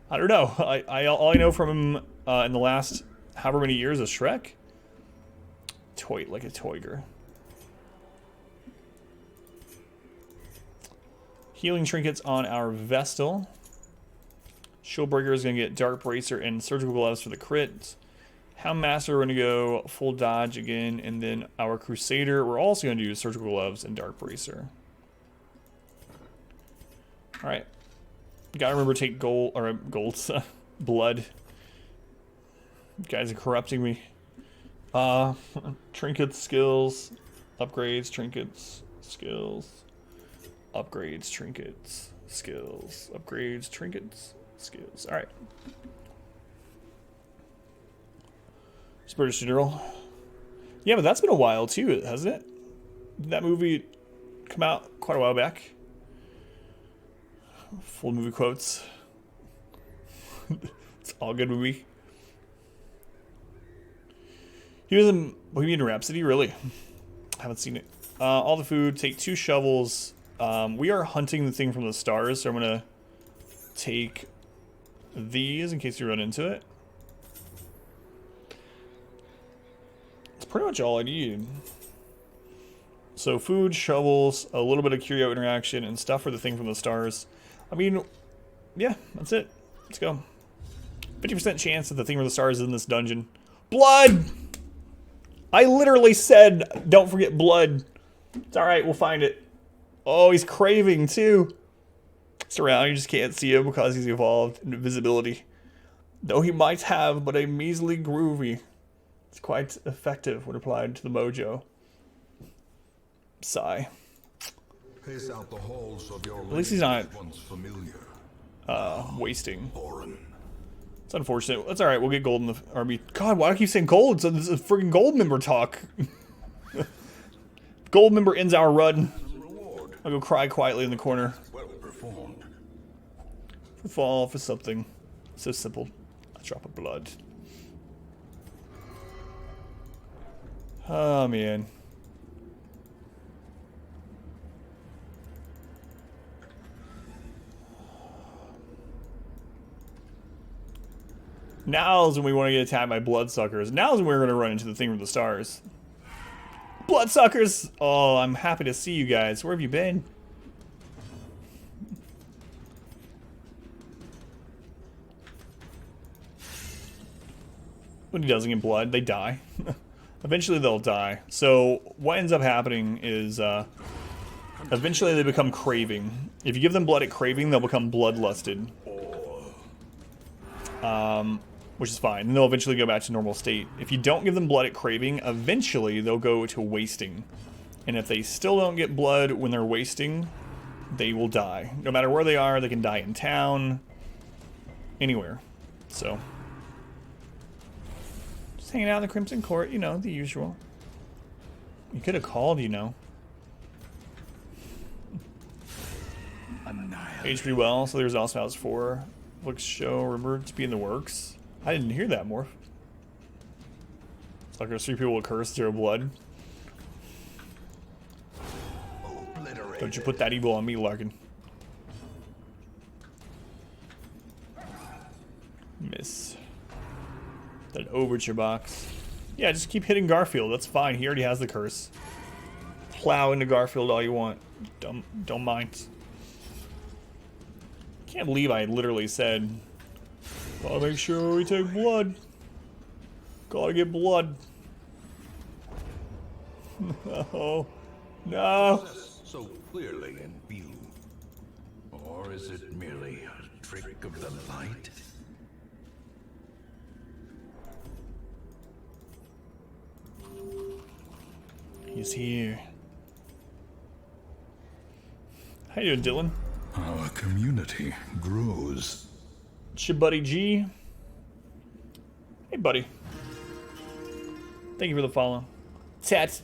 I don't know. All I know from him in the last however many years is Shrek. Toy like a Toiger. Healing trinkets on our Vestal. Shieldbreaker is going to get Dark Bracer and Surgical Gloves for the crit. Hound Master, we're going to go full dodge again. And then our Crusader, we're also going to do Surgical Gloves and Dark Bracer. Alright. Gotta remember to take gold, or blood. You guys are corrupting me. Trinkets, skills, upgrades, trinkets, skills, upgrades, trinkets, skills, upgrades, trinkets, skills. Alright. British General. Yeah, but that's been a while too, hasn't it? Did that movie come out quite a while back? Full movie quotes. It's all good movie. He was in Bohemian Rhapsody, really? I haven't seen it. All the food, take 2 shovels. We are hunting the thing from the stars, so I'm gonna take these in case you run into it. That's pretty much all I need. So food, shovels, a little bit of curio interaction, and stuff for the thing from the stars. I mean, yeah, that's it. Let's go. 50% chance that the thing from the stars is in this dungeon. Blood! I literally said, don't forget blood. It's alright, we'll find it. Oh, he's craving too. It's around, you just can't see him because he's evolved in invisibility. Though he might have, but a measly groovy. It's quite effective when applied to the mojo. Sigh. Pace out the halls of your At least he's not once familiar. wasting. Foreign. It's unfortunate. That's alright, we'll get gold in the army. God, why do I keep saying gold? So this is freaking gold member talk. Gold member ends our run. I'll go cry quietly in the corner. Well performed. Fall for something so simple. A drop of blood. Oh man. Now's when we want to get attacked by bloodsuckers. Now's when we're going to run into the thing with the stars. Bloodsuckers! Oh, I'm happy to see you guys. Where have you been? When he doesn't get blood, they die. Eventually they'll die. So what ends up happening is eventually they become craving. If you give them blood at craving, they'll become bloodlusted. Which is fine. And they'll eventually go back to normal state. If you don't give them blood at craving, eventually they'll go to wasting. And if they still don't get blood when they're wasting, they will die. No matter where they are, they can die in town. Anywhere. So. Just hanging out in the Crimson Court, you know, the usual. You could have called, you know. Aged pretty well, so there's also House 4. Looks show rumored to be in the works. I didn't hear that, Morph. It's like there's 3 people with curse, 0 blood. Don't you put that evil on me, Larkin. Miss. That overture box. Yeah, just keep hitting Garfield. That's fine. He already has the curse. Plow into Garfield all you want. Don't mind. Can't believe I literally said, gotta make sure we take blood. Gotta get blood. No. No. So clearly in view. Or is it merely a trick of the light? He's here. How you doing, Dylan? Our community grows. Buddy G. Hey, buddy. Thank you for the follow. Tat,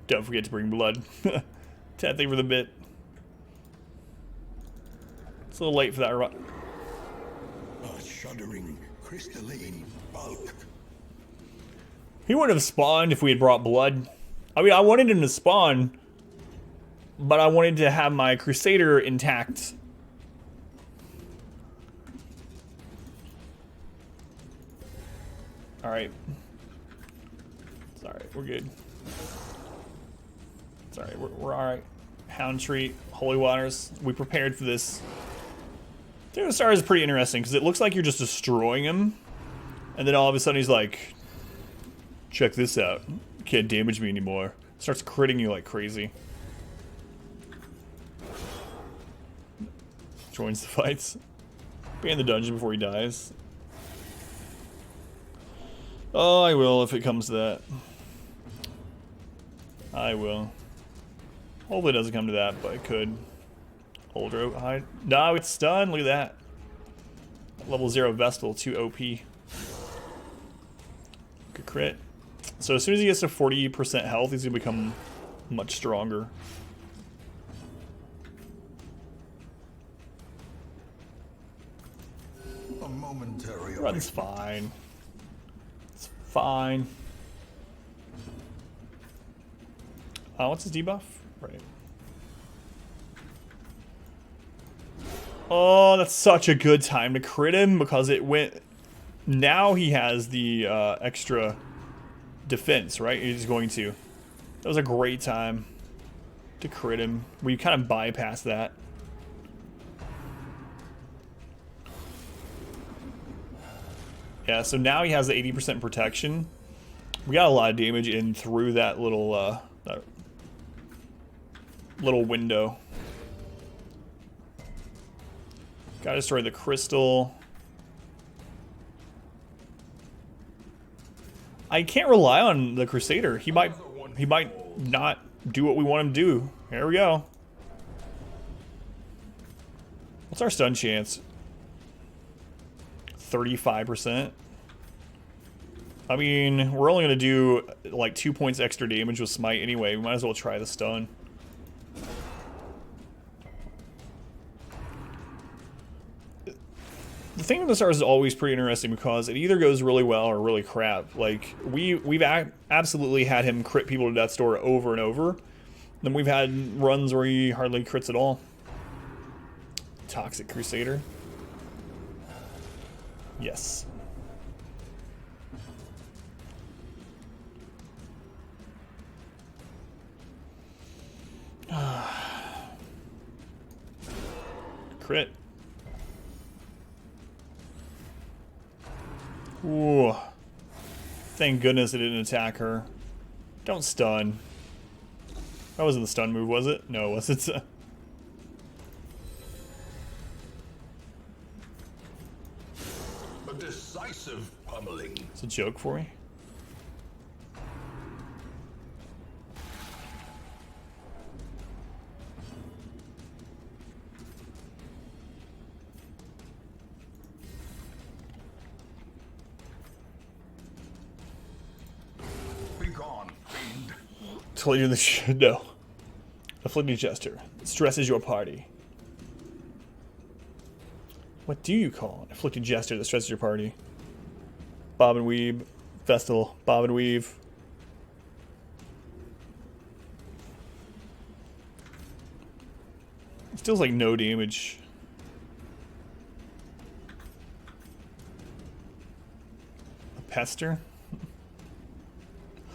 don't forget to bring blood. Tat, thank you for the bit. It's a little late for that run. A shuddering crystalline bulk. He wouldn't have spawned if we had brought blood. I mean, I wanted him to spawn, but I wanted to have my Crusader intact. Alright. It's alright, we're good. It's alright, we're alright. Hound Tree, Holy Waters, we prepared for this. Thing with the Stars is pretty interesting because it looks like you're just destroying him, and then all of a sudden he's like, check this out. You can't damage me anymore. Starts critting you like crazy. Joins the fights. Be in the dungeon before he dies. Oh, I will if it comes to that. I will. Hopefully it doesn't come to that, but it could. Oldro hide. No, it's stunned. Look at that. Level 0 Vestal, 2 OP. Good crit. So as soon as he gets to 40% health, he's going to become much stronger. A momentary Run's fine. It's fine. What's his debuff? Right. Oh, that's such a good time to crit him because it went... Now he has the extra defense, right? He's going to. That was a great time to crit him. We kind of bypassed that. Yeah, so now he has the 80% protection. We got a lot of damage in through that little window. Gotta destroy the crystal. I can't rely on the Crusader. He might not do what we want him to do. Here we go. What's our stun chance? 35%. I mean, we're only gonna do like 2 points extra damage with Smite anyway. We might as well try the stun. The thing with the Stars is always pretty interesting because it either goes really well or really crap. Like, we've absolutely had him crit people to Death's Door over and over. Then we've had runs where he hardly crits at all. Toxic Crusader. Yes. Crit. Ooh. Thank goodness it didn't attack her. Don't stun. That wasn't the stun move, was it? No, it wasn't. A decisive pummeling. It's a joke for me. Totally in the no. Afflicted Jester. Stresses your party. What do you call an Afflicted Jester that stresses your party? Bob and Weave. Vestal. Bob and Weave. It feels like no damage. A Pester?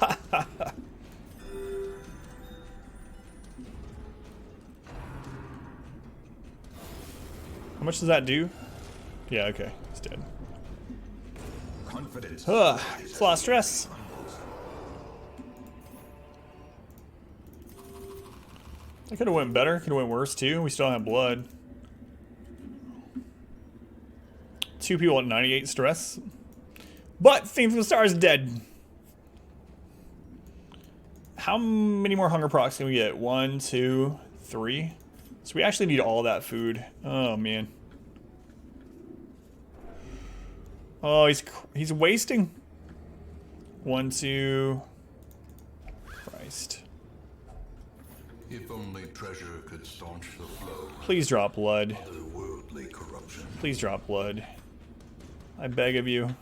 Ha ha ha. How much does that do? Yeah, okay. He's dead. Confidence. It's a lot of stress. That could have went better. Could have went worse too. We still have blood. 2 people at 98 stress. But Theme from the Stars is dead. How many more hunger procs can we get? 1, 2, 3. So we actually need all that food. Oh man. Oh, he's wasting. 1, 2. Christ. If only treasure could staunch the flow. Please drop blood. Otherworldly corruption. Please drop blood. I beg of you.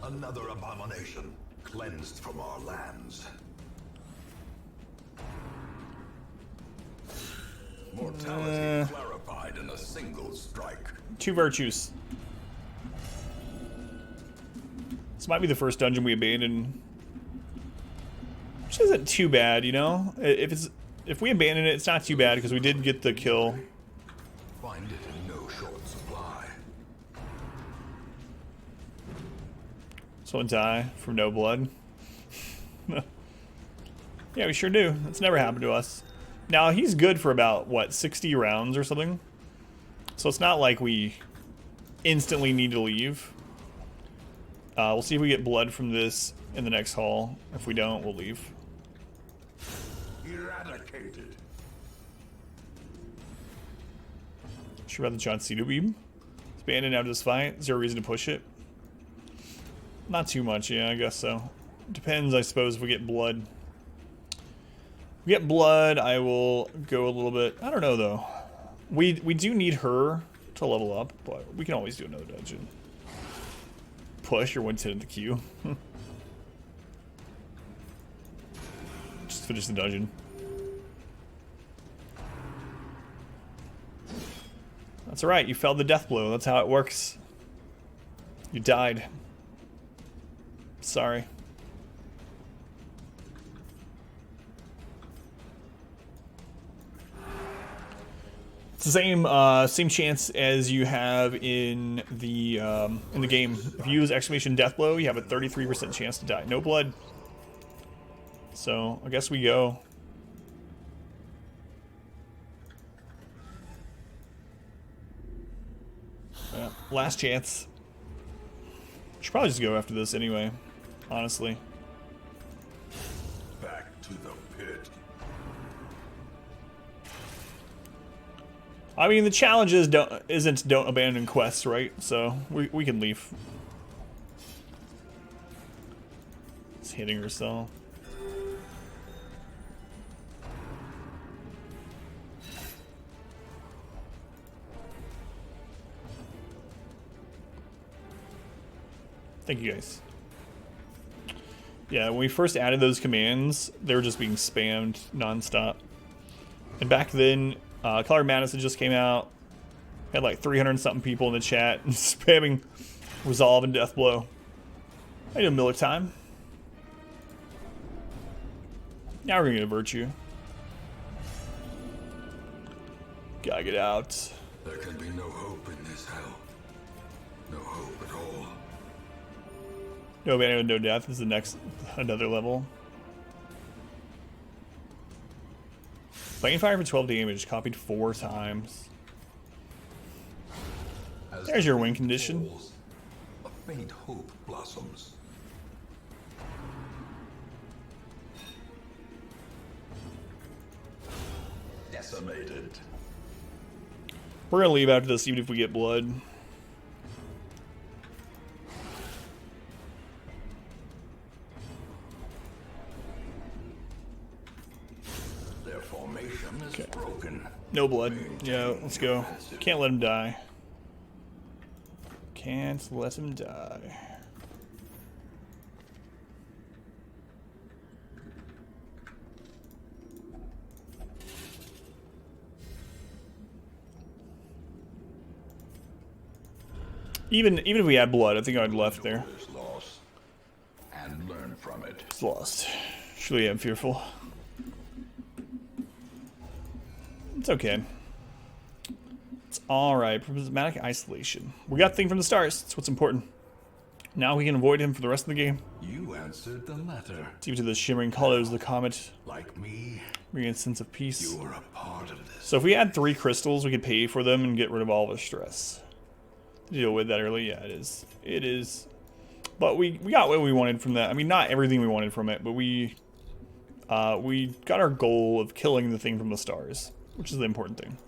Another abomination cleansed from our lands. Mortality clarified in a single strike. 2 virtues. This might be the first dungeon we abandoned. Which isn't too bad, you know? If we abandon it, it's not too bad because we did get the kill. Find it in no Someone die from no blood. Yeah, we sure do. That's never happened to us. Now, he's good for about, what, 60 rounds or something? So it's not like we instantly need to leave. We'll see if we get blood from this in the next haul. If we don't, we'll leave. Eradicated. Sure about the John Cena beam? It's banned out of this fight. Is there a reason to push it? Not too much, yeah, I guess so. Depends, I suppose, if we get blood. If we get blood, I will go a little bit. I don't know, though. We do need her to level up, but we can always do another dungeon. Push or 110 in the queue. Just finish the dungeon. That's alright, you fell the death blow. That's how it works. You died. Sorry. It's the same chance as you have in the game. If you use exclamation death blow, you have a 33% chance to die. No blood. So I guess we go. Yeah, last chance. Should probably just go after this anyway. Honestly. Back to the pit. I mean, the challenge is don't abandon quests, right? So we can leave. It's hitting herself. Thank you guys. Yeah, when we first added those commands, they were just being spammed nonstop. And back then, Color Madness had just came out. Had like 300 and something people in the chat spamming Resolve and Death Blow. I need a Miller time. Now we're gonna get a Virtue. Gotta get out. There can be no hope in this hell. No hope at all. No banner with no death is the next another level. Flame fire for 12 damage, copied 4 times. As There's your the win wind condition. falls, a faint hope blossoms. Decimated. We're gonna leave after this even if we get blood. Their formation is Okay. broken. No blood. Yeah, let's go. Can't let him die. Can't let him die. Even if we had blood, I think I'd left there. This loss and learn from it. It's lost. Surely I'm fearful. It's okay. It's alright. Prismatic isolation. We got the thing from the stars. That's what's important. Now we can avoid him for the rest of the game. You answered the letter. Deep to the shimmering colors of the comet. Like me, Bring a sense of peace. you were a part of this. So if we had 3 crystals, we could pay for them and get rid of all of our stress. Deal with that early? Yeah, it is. It is. But we got what we wanted from that. I mean, not everything we wanted from it, but we got our goal of killing the thing from the stars, which is the important thing.